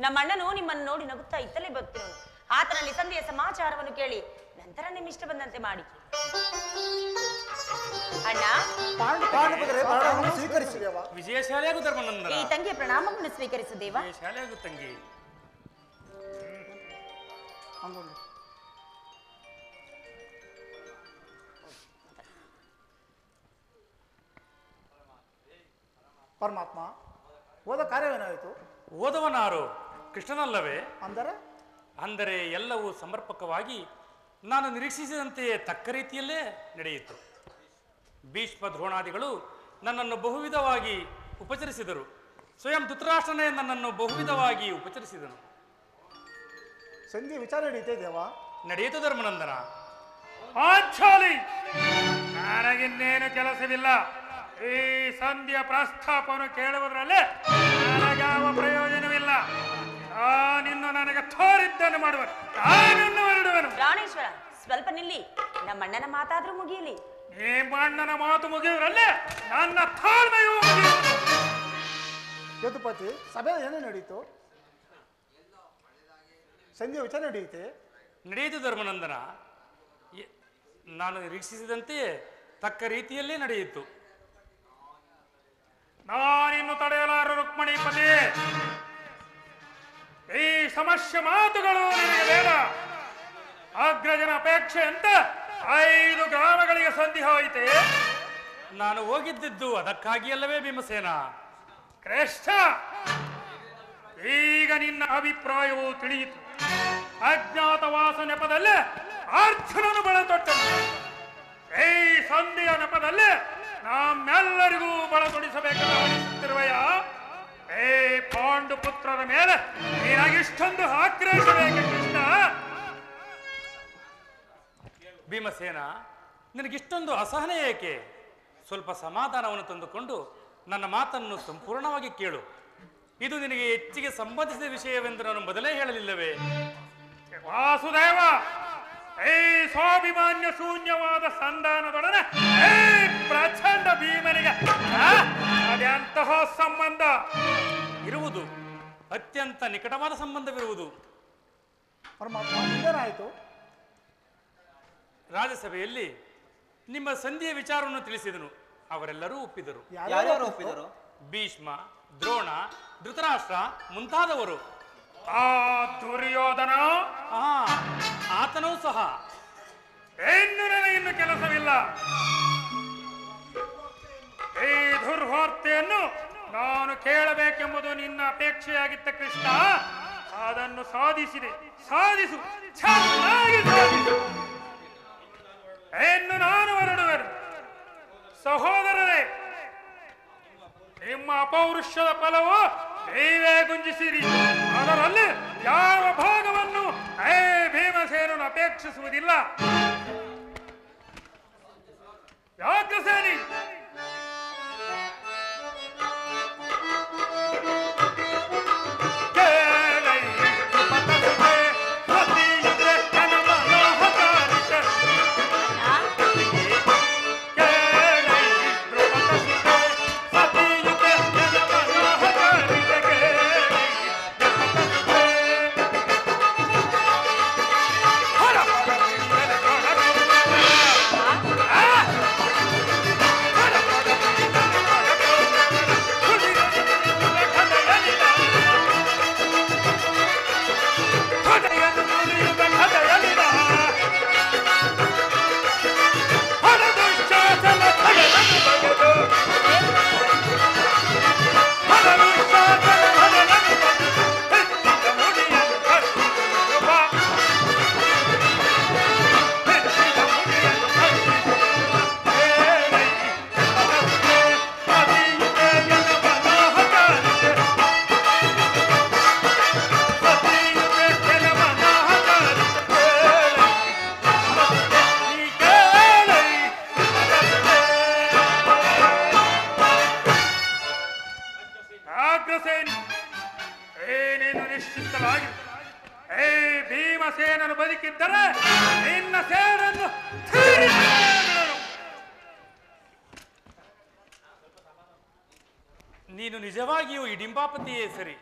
ನಮ್ಮ ಅಣ್ಣನು ನಿಮ್ಮನ್ನು ನೋಡಿ ನಗುತ್ತಾ ಇತ್ತಲೇ ಬರ್ತಿರೋನು. ಆತನಲ್ಲಿ ಸಂಧಿಯ ಸಮಾಚಾರವನ್ನು ಕೇಳಿ ನಂತರ ನಿಮ್ಮಿಷ್ಟ ಬಂದಂತೆ ಮಾಡಿ. ಅಣ್ಣ, ಪಾಂಡುಪುತ್ರರೇ, ಪ್ರಣಾಮವನ್ನು ಸ್ವೀಕರಿಸಿ. ವಿಜಯಶಾಲೆಯಾಗು ಧರ್ಮನಂದನ. ಈ ತಂಗಿಯ ಪ್ರಣಾಮವನ್ನು ಸ್ವೀಕರಿಸು ದೇವ. ವಿಜಯಶಾಲೆಯಾಗು ತಂಗಿ. ಪರಮಾತ್ಮ, ಹೋದ ಕಾರ್ಯವೇನಾಯಿತು? ಓದವನಾರು ಕೃಷ್ಣನಲ್ಲವೇ? ಅಂದರೆ ಎಲ್ಲವೂ ಸಮರ್ಪಕವಾಗಿ ನಾನು ನಿರೀಕ್ಷಿಸಿದಂತೆಯೇ ತಕ್ಕ ರೀತಿಯಲ್ಲೇ ನಡೆಯಿತು. ಭೀಷ್ಮ ದ್ರೋಣಾದಿಗಳು ನನ್ನನ್ನು ಬಹುವಿಧವಾಗಿ ಉಪಚರಿಸಿದರು. ಸ್ವಯಂ ಧೃತರಾಷ್ಟ್ರನೇ ನನ್ನನ್ನು ಬಹುವಿಧವಾಗಿ ಉಪಚರಿಸಿದನು. ಸಂಧಿ ವಿಚಾರ ನಡೆಯುತ್ತೆ ದೇವ? ನಡೆಯಿತು ಧರ್ಮನಂದನ. ಆಚಾಲಿ, ನನಗಿನ್ನೇನು ಕೆಲಸವಿಲ್ಲ. ಈ ಸಂಧಿಯ ಪ್ರಸ್ತಾಪವನ್ನು ಕೇಳುವುದರಲ್ಲೇ ನನಗಾವ ಪ್ರಯೋಜನವಿಲ್ಲ. ನಿನ್ನು ನನಗೆ ತೋರಿದ್ದನ್ನು ಮಾಡುವನು. ನಾನಿನ್ನು ಹೊರಡುವೆನು. ಪ್ರಾಣೇಶ್ವರ, ಸ್ವಲ್ಪ ನಿಲ್ಲಿ. ನಮ್ಮಣ್ಣನ ಮಾತಾದ್ರೂ ಮುಗಿಯಲಿ. ನಿಮ್ಮ ಅಣ್ಣನ ಮಾತು ಮುಗಿಯುವುದರಲ್ಲೇ ನನ್ನ ತಾಳ್ಮೆಯೂ ಮುಗಿಯುವುದು. ಯದುಪತಿ, ಸಭೆ ಏನೇ ನಡೀತು? ಸಂಧಿಯ ವಿಚಾರ ನಡೆಯುತ್ತೆ? ನಡೆಯಿತು ಧರ್ಮನಂದನ. ನಾನು ನಿರೀಕ್ಷಿಸಿದಂತೆಯೇ ತಕ್ಕ ರೀತಿಯಲ್ಲೇ ನಡೆಯಿತು. ನಾನಿನ್ನು ತಡೆಯಲಾರ ರುಕ್ಮಿಣೀಪತಿ. ಈ ಸಮಸ್ಯೆ ಮಾತುಗಳು ನಿನಗೆ ಬೇಡ. ಅಗ್ರಜನ ಅಪೇಕ್ಷೆ ಅಂತ 5 ಗ್ರಾಮಗಳಿಗೆ ಸಂಧಿ ಹೋಯಿತೆ. ನಾನು ಹೋಗಿದ್ದಿದ್ದು ಅದಕ್ಕಾಗಿ ಅಲ್ಲವೇ ಭೀಮಸೇನ? ಕೃಷ್ಣ, ಈಗ ನಿನ್ನ ಅಭಿಪ್ರಾಯವು ತಿಳಿಯಿತು. ಅಜ್ಞಾತವಾಸ ನೆಪದಲ್ಲೇ ಅರ್ಜುನನು ಬಳತೊಟ್ಟನು. ಈ ಸಂಧಿಯ ನೆಪದಲ್ಲೇ ನಮ್ಮೆಲ್ಲರಿಗೂ ಬಳತೊಡಿಸಬೇಕೆಂದು ಅನಿಸುತ್ತಿರುವೆಯ ಏ ಪಾಂಡು ಪುತ್ರರ ಮೇಲೆ ನೀನಾಗಿಷ್ಟೊಂದು ಆಕ್ರೋಶಬೇಕೆ ಕೃಷ್ಣ? ಭೀಮಸೇನ, ನಿನಗಿಷ್ಟೊಂದು ಅಸಹನೆ ಏಕೆ? ಸ್ವಲ್ಪ ಸಮಾಧಾನವನ್ನು ತಂದುಕೊಂಡು ನನ್ನ ಮಾತನ್ನು ಸಂಪೂರ್ಣವಾಗಿ ಕೇಳು. ಇದು ನಿನಗೆ ಹೆಚ್ಚಿಗೆ ಸಂಬಂಧಿಸಿದ ವಿಷಯವೆಂದು ನಾನು ಮೊದಲೇ ಹೇಳಲಿಲ್ಲವೇ? ವಾಸುದೇವ, ಈ ಸ್ವಾಭಿಮಾನ್ಯ ಶೂನ್ಯವಾದ ಸಂಧಾನದೊಡನೆ ಪ್ರಚಂಡ ಭೀಮನಿಗೆ ಅದೆಂತಹ ಸಂಬಂಧ ಇರುವುದು? ಅತ್ಯಂತ ನಿಕಟವಾದ ಸಂಬಂಧವಿರುವುದು. ಪರಮಾತ್ಮ, ಏನಾಯಿತು? ರಾಜ್ಯಸಭೆಯಲ್ಲಿ ನಿಮ್ಮ ಸಂಧಿಯ ವಿಚಾರವನ್ನು ತಿಳಿಸಿದನು. ಅವರೆಲ್ಲರೂ ಒಪ್ಪಿದರು. ಯಾರ್ಯಾರು ಒಪ್ಪಿದರು? ಭೀಷ್ಮ, ದ್ರೋಣ, ಧೃತರಾಷ್ಟ್ರ ಮುಂತಾದವರು. ಆ ದುರ್ಯೋಧನ, ಆತನೂ ಸಹ. ಇನ್ನು ಕೆಲಸವಿಲ್ಲ. ಈ ದುರ್ವಾರ್ತೆಯನ್ನು ನಾನು ಕೇಳಬೇಕೆಂಬುದು ನಿನ್ನ ಅಪೇಕ್ಷೆಯಾಗಿತ್ತ ಕೃಷ್ಣ. ಅದನ್ನು ಸಾಧಿಸು, ಚೆನ್ನಾಗಿ ಸಾಧಿಸು. ಇನ್ನು ನಾನು ಹೊರಡುವೆನು. ಸಹೋದರರೇ, ನಿಮ್ಮ ಅಪೌರುಷದ ಫಲವು ನೀವೇ ಗುಂಜಿಸಿರಿ. ಅದರಲ್ಲಿ ಯಾವ ಭಾಗವನ್ನು ಭೀಮಸೇನನು ಅಪೇಕ್ಷಿಸುವುದಿಲ್ಲ. ಯಾಗ್ರಸೇನಿ, ನೀನು ನಿಜವಾಗಿಯೂ ಇಡಿಂಬಾಪತಿಯೇ ಸರಿ.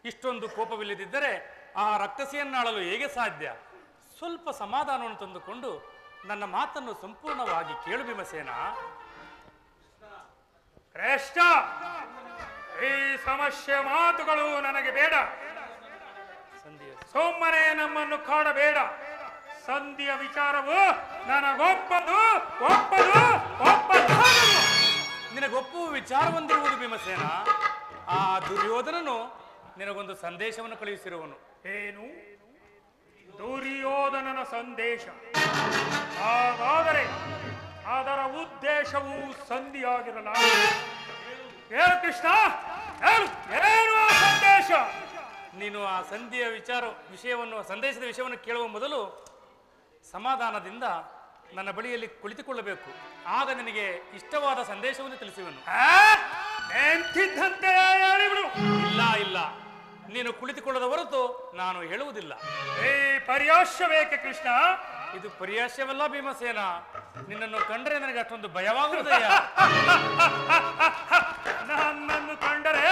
ಇಷ್ಟೊಂದು ಕೋಪವಿಲ್ಲದಿದ್ದರೆ ಆ ರಕ್ತಸೆಯನ್ನಾಳಲು ಹೇಗೆ ಸಾಧ್ಯ? ಸ್ವಲ್ಪ ಸಮಾಧಾನವನ್ನು ತಂದುಕೊಂಡು ನನ್ನ ಮಾತನ್ನು ಸಂಪೂರ್ಣವಾಗಿ ಕೇಳು ಭೀಮಸೇನ. ಶ್ರೇಷ್ಠ, ಈ ಸಮಸ್ಯೆ ಮಾತುಗಳು ನನಗೆ ಬೇಡ. ಸೋಮನೆ ನಮ್ಮನ್ನು ಕಾಡಬೇಡ. ಸಂಧಿಯ ವಿಚಾರವು ನನಗೊಪ್ಪದು ಒಪ್ಪದು ಒಪ್ಪದು. ನಿನಗೊಪ್ಪುವ ವಿಚಾರವೊಂದಿರುವುದು ಭೀಮಸೇನ. ಆ ದುರ್ಯೋಧನನು ನಿನಗೊಂದು ಸಂದೇಶವನ್ನು ಕಳುಹಿಸಿರುವನು. ಏನು? ದುರ್ಯೋಧನನ ಸಂದೇಶ? ಹಾಗಾದರೆ ಅದರ ಉದ್ದೇಶವು ಸಂಧಿಯಾಗಿರಲ್ಲ. ಹೇಳು ಕೃಷ್ಣ, ಹೇಳು, ಏನು ಆ ಸಂದೇಶ? ನೀನು ಆ ಸಂಧಿಯ ಸಂದೇಶದ ವಿಷಯವನ್ನು ಕೇಳುವ ಮೊದಲು ಸಮಾಧಾನದಿಂದ ನನ್ನ ಬಳಿಯಲ್ಲಿ ಕುಳಿತುಕೊಳ್ಳಬೇಕು. ಆಗ ನಿನಗೆ ಇಷ್ಟವಾದ ಸಂದೇಶವನ್ನು ತಿಳಿಸುವನು. ಎಂತಿದ್ದಂತೆ ಹೇಳಿಬಿಡು. ಇಲ್ಲ, ನೀನು ಕುಳಿತುಕೊಳ್ಳದ ಹೊರತು ನಾನು ಹೇಳುವುದಿಲ್ಲ. ಈ ಪರ್ಯಾಸ ಬೇಕೆ ಕೃಷ್ಣ? ಇದು ಪರ್ಯಾಸವಲ್ಲ ಭೀಮಸೇನ. ನಿನ್ನನ್ನು ಕಂಡರೆ ನನಗೆ ಅಷ್ಟೊಂದು ಭಯವಾಗುವುದಯ್ಯ. ನನ್ನನ್ನು ಕಂಡರೆ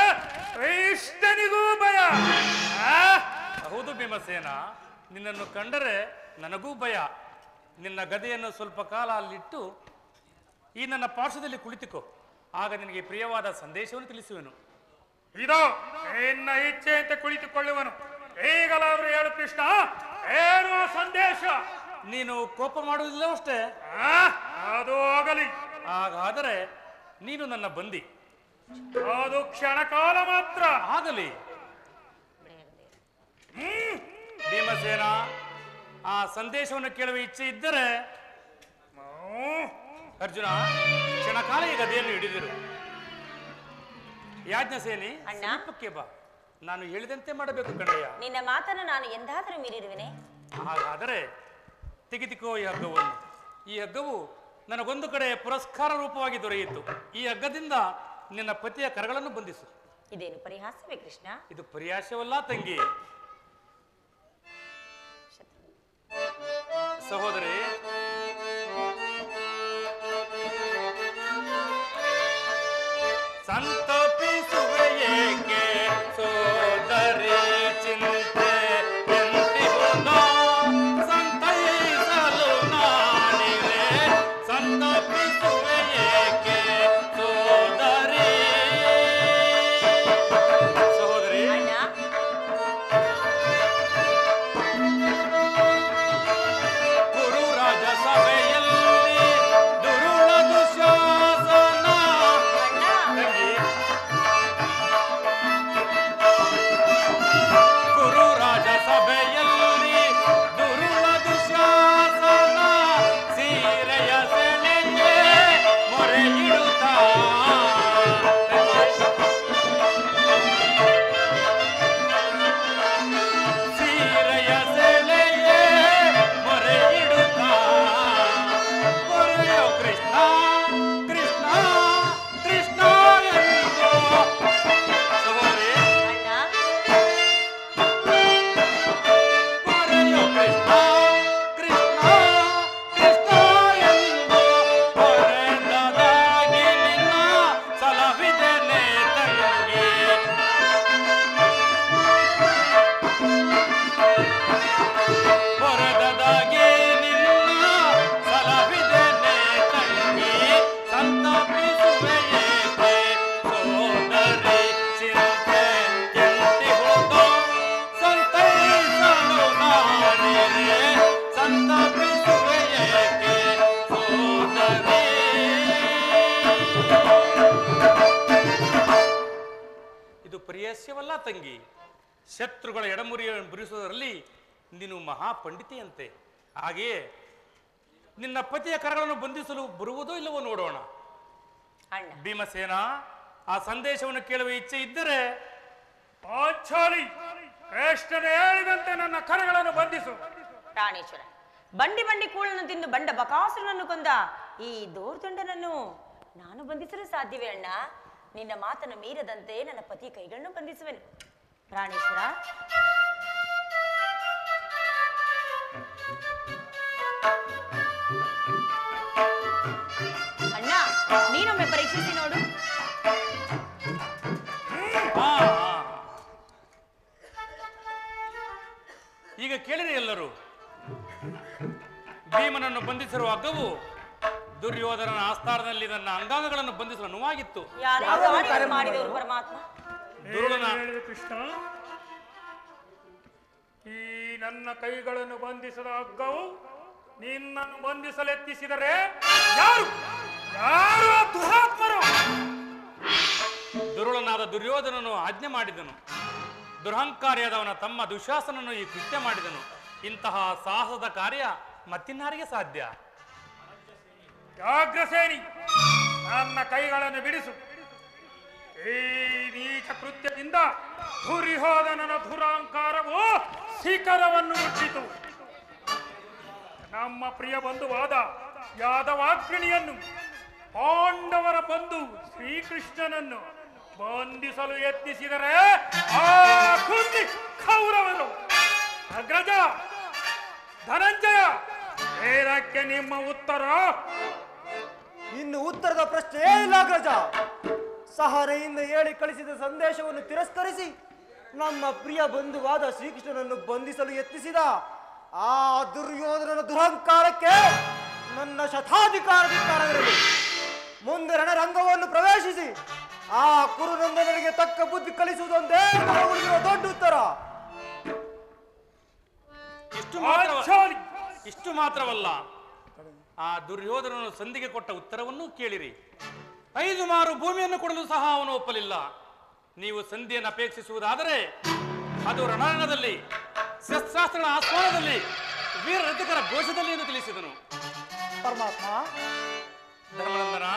ಇಷ್ಟನಿಗೂ ಭಯ? ಹೌದು ಭೀಮಸೇನ, ನಿನ್ನನ್ನು ಕಂಡರೆ ನನಗೂ ಭಯ. ನಿನ್ನ ಗದೆಯನ್ನು ಸ್ವಲ್ಪ ಕಾಲ ಅಲ್ಲಿಟ್ಟು ಈ ನನ್ನ ಪಾರ್ಶ್ವದಲ್ಲಿ ಕುಳಿತುಕೋ. ಆಗ ನಿನಗೆ ಪ್ರಿಯವಾದ ಸಂದೇಶವನ್ನು ತಿಳಿಸುವೆನು. ಇದೋ ನಿನ್ನ ಇಚ್ಛೆಯಂತೆ ಕುಳಿತುಕೊಳ್ಳುವನು. ಈಗಲಾದರೂ ಹೇಳು ಕೃಷ್ಣ, ಏನು ಸಂದೇಶ? ನೀನು ಕೋಪ ಮಾಡುವುದಿಲ್ಲ ಅಷ್ಟೇ? ಅದು ಆಗಲಿ. ಹಾಗಾದರೆ ನೀನು ನನ್ನ ಬಂದಿ. ಅದು ಕ್ಷಣಕಾಲ ಮಾತ್ರ. ಆಗಲಿ ಭೀಮಸೇನ, ಆ ಸಂದೇಶವನ್ನು ಕೇಳುವ ಇಚ್ಛೆ ಇದ್ದರೆ ಅರ್ಜುನ ಕ್ಷಣಕಾಲ ಈ ಗದೆಯನ್ನು ಹಿಡಿದಿರು. ಯಾಜ್ಞಸೇನಿ, ಸಮೀಪಕ್ಕೆ ಬಾ. ನಾನು ಹೇಳಿದಂತೆ ಮಾಡಬೇಕು ಕಣಯ್ಯ. ನಿನ್ನ ಮಾತನ್ನು ನಾನು ಎಂದಾದರೂ ಮೀರಿರುವೆನೆ? ಹಾಗಾದರೆ ತೆಗೆದುಕೋ ಈ ಹಗ್ಗವನ್ನು. ಈ ಹಗ್ಗವು ನನಗೊಂದು ಕಡೆ ಪುರಸ್ಕಾರ ರೂಪವಾಗಿ ದೊರೆಯಿತು. ಈ ಹಗ್ಗದಿಂದ ನಿನ್ನ ಪತಿಯ ಕರಗಳನ್ನು ಬಂಧಿಸು. ಇದೇನು ಪರಿಹಾಸವೇ ಕೃಷ್ಣ? ಇದು ಪರಿಹಾಸವಲ್ಲ ತಂಗಿ. ಸಹೋದರಿ, ಸಂತೋಪಿಸುವೆ ಏಕೆ ಸೋದರಿ? ಚಿಂತೆ ಎಂತಿಹುದೋ ಸಂತೈಸಲು ನಾನಿರೆ. ಸಂತೋಪಿಸುವೆ ಏಕೆ ಸೋದರಿ? ಸಹೋದರಿ, ಕುರು ರಾಜ ಸಭೆಯಲ್ಲಿ ದುರುಳ ದುಶಾಸನ. ತಂಗಿ, ಕುರು ರಾಜ ಸಭೆಯಲ್ಲಿ ದುರುಳ ದುಶಾಸನ ಸೀರೆಯ ಸೆಳೆಯೇ ಮೊರೆಯಿಡುತ್ತಾ. ಸೀರೆಯ ಸೆಳೆಯೇ ಮೊರೆಯಿಡುತ್ತಾ ಮೊರೆಯೋ ಕೃಷ್ಣ ಕೃಷ್ಣ ಕೃಷ್ಣ ಎಂದು. ಸಹೋದರಿ, ಮೊರೆಯೋ ಕೃಷ್ಣ ಕೃಷ್ಣ ಕೃಷ್ಣ ಎಂದು ಹೊರೆದದಾಗಿ ನಿನ್ನ ಸಲಹಿದೆನೆ ತಂಗಿ. ಹೊರದದಾಗಿ ನಿನ್ನ ಸಲಹಿದೆನೆ ತಂಗಿ. ಸಂತಾಪಿಸುವೆ ಏಕೆ ಸೋದರಿ? ಚಿಂತೆ ಎಂತಿಹುದೋ ಸಂತೈಸಲು ನಾನಿರೆ. ಸಂತಾಪಿಸುವೆ ಏಕೆ ಸೋದರಿ? ಇದು ಪರಿಹಾಸ್ಯವಲ್ಲ ತಂಗಿ. ಶತ್ರುಗಳ ಎಡಮುರಿಸುವುದರಲ್ಲಿ ನೀನು ಮಹಾಪಂಡಿತೆಯಂತೆ. ಹಾಗೆಯೇ ನಿನ್ನ ಪತಿಯ ಕರಗಳನ್ನು ಬಂಧಿಸಲು ಬರುವುದೋ ಇಲ್ಲವೋ ನೋಡೋಣ. ಭೀಮಸೇನ, ಆ ಸಂದೇಶವನ್ನು ಕೇಳುವ ಇಚ್ಛೆ ಇದ್ದರೆ ಪಾಂಚಾಲಿ, ಕೃಷ್ಣನ ಹೇಳಿದಂತೆ ನನ್ನ ಕರಗಳನ್ನು ಬಂಧಿಸು. ಪ್ರಾಣೇಶ್ವರ, ಬಂಡಿ ಬಂಡಿ ಕೂಳನ್ನು ತಿಂದು ಬಂಡ ಬಕಾಸುರನನ್ನು ಕೊಂದ ಈ ದೋರ್ದಂಡನನ್ನು ನಾನು ಬಂಧಿಸಲು ಸಾಧ್ಯವೇ ಅಣ್ಣ? ನಿನ್ನ ಮಾತನ್ನು ಮೀರದಂತೆ ನನ್ನ ಪತಿ ಕೈಗಳನ್ನು ಬಂಧಿಸುವೆನು. ಪ್ರಾಣೇಶ್ವರ, ಅಣ್ಣ ನೀನೊಮ್ಮೆ ಪರೀಕ್ಷಿಸಿ ನೋಡು. ಬಂಧಿಸಿರುವ ಹಗ್ಗವು ದುರ್ಯೋಧನನ ಆಸ್ಥಾನದಲ್ಲಿ ನನ್ನ ಅಂಗಾಂಗಗಳನ್ನು ಬಂಧಿಸಲು ಅನುವಾಗಿತ್ತು. ಮಾಡಿದವರು ಪರಮಾತ್ಮ ದುರುಳನ ಹೇಳಿದ ಕೃಷ್ಣ, ಈ ನನ್ನ ಕೈಗಳನ್ನು ಬಂಧಿಸದ ಹಗ್ಗವು ನಿನ್ನನ್ನು ಬಂಧಿಸಲೆತ್ತಿಸಿದರೆ ಯಾರು ಯಾರು ಆ ದುರಾತ್ಮರು? ದುರುಳನಾದ ದುರ್ಯೋಧನನು ಆಜ್ಞೆ ಮಾಡಿದನು. ದುರಹಂಕಾರಿಯಾದವನ ತಮ್ಮ ದುಶಾಸನನು ಈ ಕೃತ್ಯ ಮಾಡಿದನು. ಇಂತಹ ಸಾಹಸದ ಕಾರ್ಯ ಮತ್ತಿನ್ನಾರಿಗೆ ಸಾಧ್ಯ? ವ್ಯಾಘ್ರಸೇನಿ, ನನ್ನ ಕೈಗಳನ್ನು ಬಿಡಿಸು. ಈ ನೀಚ ಕೃತ್ಯದಿಂದ ದುರ್ಯೋಧನನ ದುರಹಂಕಾರವು ಶಿಖರವನ್ನು ಮುಟ್ಟಿತು. ನಮ್ಮ ಪ್ರಿಯ ಬಂಧುವಾದ ಯಾದವಾಗ್ರಣಿಯನ್ನು, ಪಾಂಡವರ ಬಂಧು ಶ್ರೀಕೃಷ್ಣನನ್ನು ಬಂಧಿಸಲು ಯತ್ನಿಸಿದರೆ ಆ ಕುಂದಿ ಕೌರವರು. ಅಗ್ರಜ ಧನಂಜಯ, ಇದಕ್ಕೆ ನಿಮ್ಮ ಉತ್ತರ? ಇನ್ನು ಉತ್ತರದ ಪ್ರಶ್ನೆಯೇ ಇಲ್ಲ ಅಗ್ರಜ. ಸಹನೆಯಿಂದ ಹೇಳಿ ಕಳಿಸಿದ ಸಂದೇಶವನ್ನು ತಿರಸ್ಕರಿಸಿ ನಮ್ಮ ಪ್ರಿಯ ಬಂಧುವಾದ ಶ್ರೀಕೃಷ್ಣನನ್ನು ಬಂಧಿಸಲು ಯತ್ನಿಸಿದ ಆ ದುರ್ಯೋಧನನ ದುರಹಂಕಾರಕ್ಕೆ ನನ್ನ ಶತಾಧಿಕಾರವಿರಲಿ. ಮುಂದೆ ರಣರಂಗವನ್ನು ಪ್ರವೇಶಿಸಿ ಆ ಕುರುನಂದನರಿಗೆ ತಕ್ಕ ಬುದ್ಧಿ ಕಲಿಸುವುದೊಂದೇ ಉಳಿದಿರುವ ದೊಡ್ಡ ಉತ್ತರ. ಇಷ್ಟು ಮಾತ್ರವಲ್ಲ, ಆ ದುರ್ಯೋಧನನು ಸಂಧಿಗೆ ಕೊಟ್ಟ ಉತ್ತರವನ್ನು ಕೇಳಿರಿ. 5 ಮಾರು ಭೂಮಿಯನ್ನು ಕೊಡಲು ಸಹ ಅವನು ಒಪ್ಪಲಿಲ್ಲ. ನೀವು ಸಂಧಿಯನ್ನು ಅಪೇಕ್ಷಿಸುವುದಾದರೆ ಅದು ರಣರಂಗದಲ್ಲಿ, ಶಸ್ತ್ರಾಸ್ತ್ರಗಳ ಆಸ್ವಾದದಲ್ಲಿ, ವೀರ ರಥಿಕರ ಘೋಷದಲ್ಲಿ ಎಂದು ತಿಳಿಸಿದನು. ಪರಮಾತ್ಮ, ಧರ್ಮನಂದನ,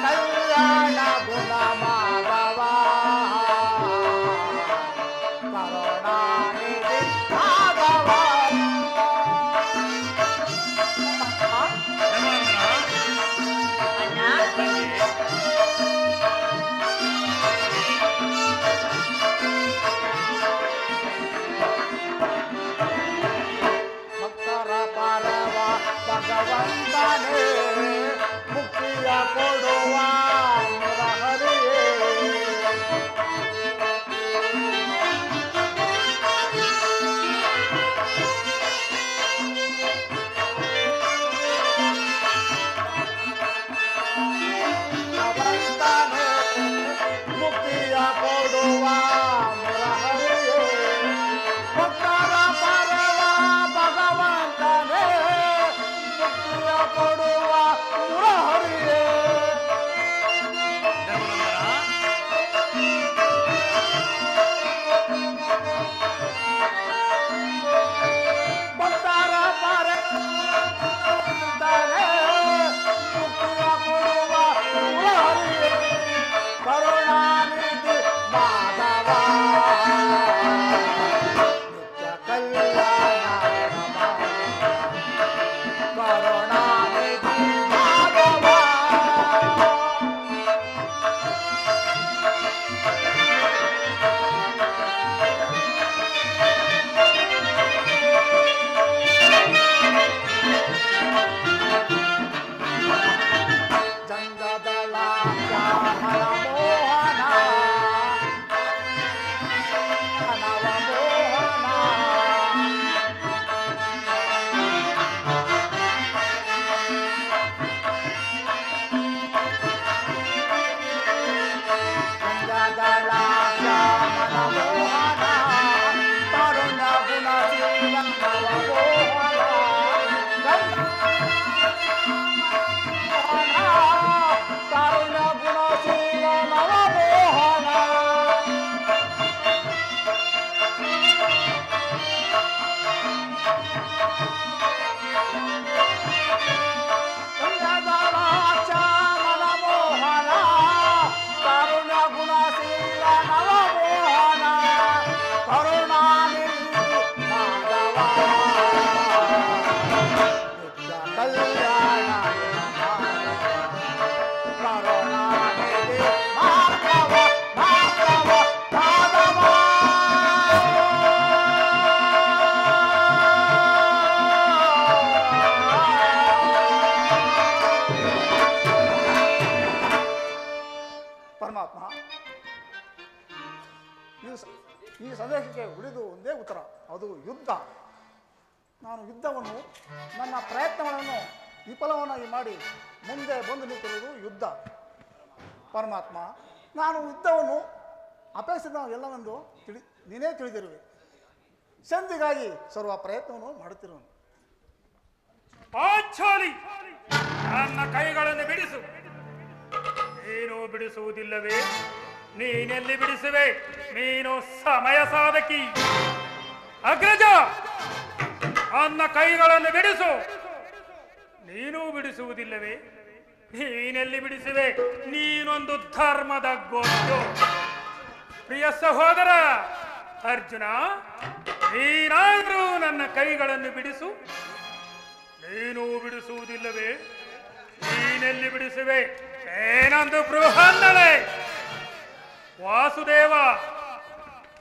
ಕಲ್ಯಾಣ ಗುಣ ಮಾಧವ ಕರುಣಾನಿಧಿ ಮಾಧವ ಈ ಸಂದೇಶಕ್ಕೆ ಉಳಿದು ಒಂದೇ ಉತ್ತರ, ಅದು ಯುದ್ಧ. ನಾನು ಯುದ್ಧವನ್ನು, ನನ್ನ ಪ್ರಯತ್ನಗಳನ್ನು ವಿಫಲವನ್ನಾಗಿ ಮಾಡಿ ಮುಂದೆ ಬಂದು ನಿಂತಿರುವುದು ಯುದ್ಧ. ಪರಮಾತ್ಮ, ನಾನು ಯುದ್ಧವನ್ನು ಅಪೇಕ್ಷಿಸಿದ ಎಲ್ಲವೆಂದು ನೀನೇ ತಿಳಿದಿರುವೆ. ಸಂಧಿಗಾಗಿ ಸರ್ವ ಪ್ರಯತ್ನವನ್ನು ಮಾಡುತ್ತಿರುವನು. ಪಾಂಚಾಲಿ, ನನ್ನ ಕೈಗಳನ್ನು ಬಿಡಿಸು. ನೀನು ಬಿಡಿಸುವುದಿಲ್ಲವೇ? ನೀನೆಲ್ಲಿ ಬಿಡಿಸುವೆ? ನೀನು ಸಮಯ ಸಾಧಕಿ. ಅಗ್ರಜ, ನನ್ನ ಕೈಗಳನ್ನು ಬಿಡಿಸು. ನೀನು ಬಿಡಿಸುವುದಿಲ್ಲವೇ? ನೀನೆಲ್ಲಿ ಬಿಡಿಸುವೆ? ನೀನೊಂದು ಧರ್ಮದ ಗೊತ್ತು. ಪ್ರಿಯ ಸಹೋದರ ಅರ್ಜುನ, ನೀನಾದರೂ ನನ್ನ ಕೈಗಳನ್ನು ಬಿಡಿಸು. ನೀನು ಬಿಡಿಸುವುದಿಲ್ಲವೇ? ನೀನೆಲ್ಲಿ ಬಿಡಿಸುವೆ? ಏನೊಂದು ಬೃಹನ್ನಳೆ. ವಾಸುದೇವ,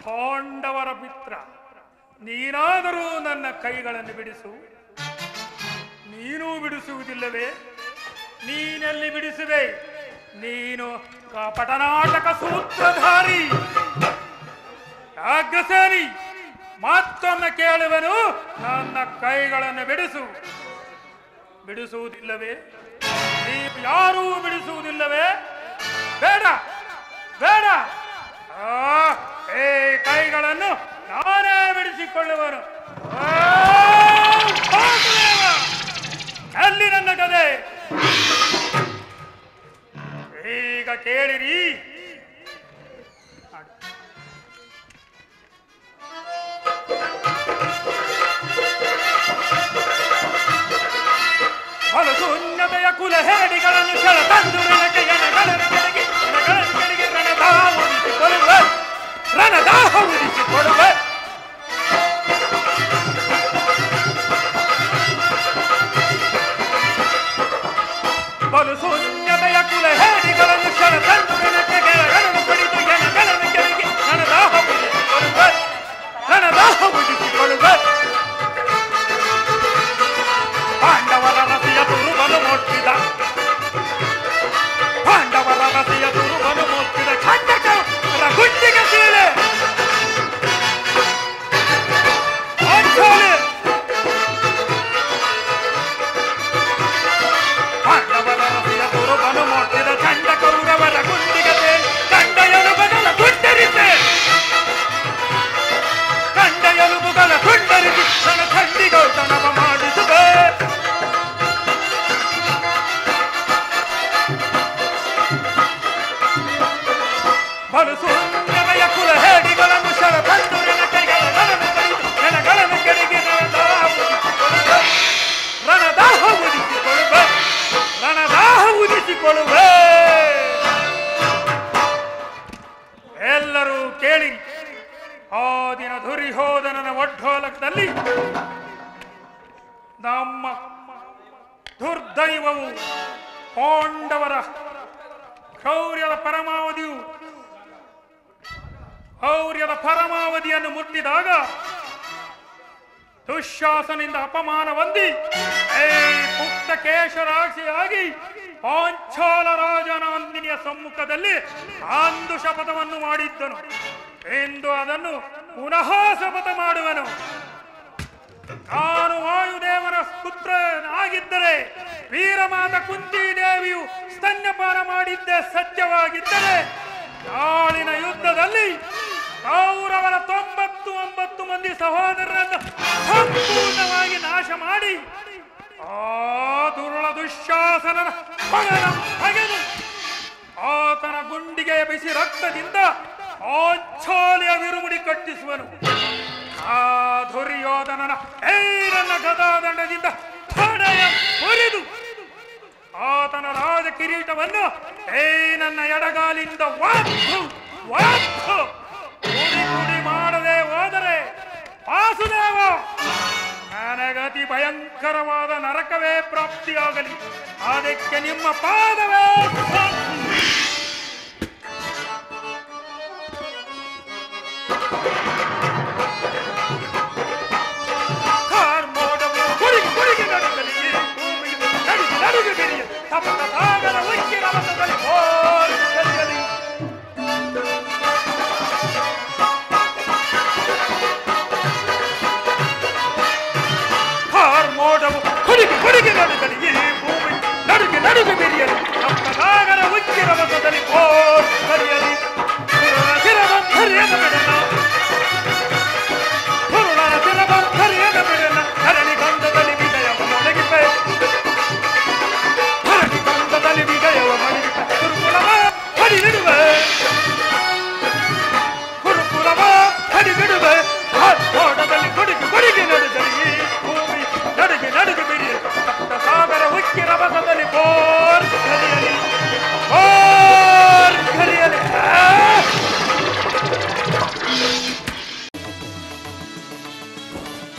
ಪಾಂಡವರ ಮಿತ್ರ, ನೀನಾದರೂ ನನ್ನ ಕೈಗಳನ್ನು ಬಿಡಿಸು. ನೀನು ಬಿಡಿಸುವುದಿಲ್ಲವೇ? ನೀನೆಲ್ಲಿ ಬಿಡಿಸುವೆ? ನೀನು ಕಪಟನಾಟಕ ಸೂತ್ರಧಾರಿ. ಅಗ್ರಸೇನಿ, ಮತ್ತೊಮ್ಮೆ ಕೇಳುವನು, ನನ್ನ ಕೈಗಳನ್ನು ಬಿಡಿಸು. ಬಿಡಿಸುವುದಿಲ್ಲವೇ? ನೀವು ಯಾರೂ ಬಿಡಿಸುವುದಿಲ್ಲವೇ? ಬೇಡ ಬೇಡ, ಈ ಕೈಗಳನ್ನು ನಾನೇ ಬಿಡಿಸಿಕೊಳ್ಳುವನು. ಅಲ್ಲಿ ನನ್ನ ಗದೆ. ಈಗ ಕೇಳಿರಿ. ಹೊಲಸುನ್ನತೆಯ ಕುಲ ಹೇಡಿಗಳನ್ನು ಸೆಳ ತಂದು ರಣಕ್ಕೆ ರಣದಾಹ ಉಳಿಸಿಕೊಳ್ಳುವ. ರಣದಾಹ ಉಳಿಸಿಕೊಳ್ಳುವ. ಬಲು ಶೂನ್ಯತೆಯ ಕುಲ ಹೇಡಿಗಳನ್ನು ಸೆಳ ತಂದು ರಣಕ್ಕೆ ಗೆಳಗಳನ್ನು ಪಡಿತು ಎಣಗಳನ್ನು ಕೆಳಗೆ ರಣದಾಹ ಉಳಿಸಿಕೊಳ್ಳುವ. ರಣದಾಹ ಉಳಿಸಿಕೊಳ್ಳುವ. ಪಾಂಡವರ ರಸಿಯ ತುರುಬಲು ಮುಟ್ಟಿದ. ಪಾಂಡವರ ರಸಿಯ ತುರುಬಲು ಮುಟ್ಟಿದ ಖಂಡಕ ಗುಂಡಿಗೆ ಸೀಳೆ. ಪಾಂಡವರ ರಸಿಯ ತುರುಬಲು ಮುಟ್ಟಿದ ಖಂಡ ಕೌರವರ ಗುಂಡಿಗೆ ಸೀಳೆ. ಕಂಡ ಎಲುಬುಗಳ ತುಂಡರಿಸೆ. ಕಂಡ ಎಲುಬುಗಳ ತುಂಡರಿಸಿ ನನ್ನ ಖಂಡಿಗೌತಣವ ಮಾಡಿಸುವೆ. ಬಲು ಸುಂದರಯ ಕುಲ ಹೇಡಿಗಳನ್ನು ಶರ ತಂದು ಕೈಗಳನ್ನು ಕಡಿದು ಎಣಗಳನ್ನು ಕೆಳಗೆ ರಣದಾಹ ಉದಿಸಿಕೊಳ್ಳುವೆ. ರಣದಾಹ ಉದಿಸಿಕೊಳ್ಳುವೆ. ಎಲ್ಲರೂ ಕೇಳಿ. ಆ ದಿನ ದುರ್ಯೋಧನನ ಒಡ್ಡೋಲಕದಲ್ಲಿ ನಮ್ಮ ದುರ್ದೈವವು ಪಾಂಡವರ ಶೌರ್ಯದ ಪರಮಾವಧಿಯನ್ನು ಮುಟ್ಟಿದಾಗ ದುಶ್ಯಾಸನಿಂದ ಅಪಮಾನ ಹೊಂದಿ ಪುಟ್ಟ ಕೇಶರಾಶಿಯಾಗಿ ಪಾಂಚಾಲ ರಾಜನಾಂದಿನಿಯ ಸಮ್ಮುಖದಲ್ಲಿ ಅಂದು ಶಪಥವನ್ನು ಮಾಡಿದ್ದನು. ಎಂದು ಅದನ್ನು ಪುನಃ ಶಪಥ ಮಾಡುವನು. ನಾನು ವಾಯುದೇವನ ಪುತ್ರನಾಗಿದ್ದರೆ, ವೀರಮಾತ ಕುಂತಿ ದೇವಿಯು ಸ್ತನ್ಯಪಾನ ಮಾಡಿದ್ದೇ ಸತ್ಯವಾಗಿದ್ದರೆ, ನಾಳಿನ ಯುದ್ಧದಲ್ಲಿ ಕೌರವರ 99 ಮಂದಿ ಸಹೋದರರನ್ನು ಸಂಪೂರ್ಣವಾಗಿ ನಾಶ ಮಾಡಿ ಆ ದುರುಳ ದುಶ್ಯಾಸನನ ತೆಗೆದು ಆತನ ಗುಂಡಿಗೆಯ ಬಿಸಿ ರಕ್ತದಿಂದ ಪಾಂಚಾಲಿಯ ವಿರುಮುಡಿ ಕಟ್ಟಿಸುವನು. ಆ ದುರ್ಯೋಧನನ ನನ್ನ ಗದಾದಂಡದಿಂದ ಹಣೆಯ ಮುರಿದು ಆತನ ರಾಜ ಕಿರೀಟವನ್ನು ನನ್ನ ಎಡಗಾಲಿಂದ ಕುಡಿ ಮಾಡದೆ ಹೋದರೆ ವಾಸುದೇವ ನನಗತಿ ಭಯಂಕರವಾದ ನರಕವೇ ಪ್ರಾಪ್ತಿಯಾಗಲಿ. ಅದಕ್ಕೆ ನಿಮ್ಮ ಪಾದವೇ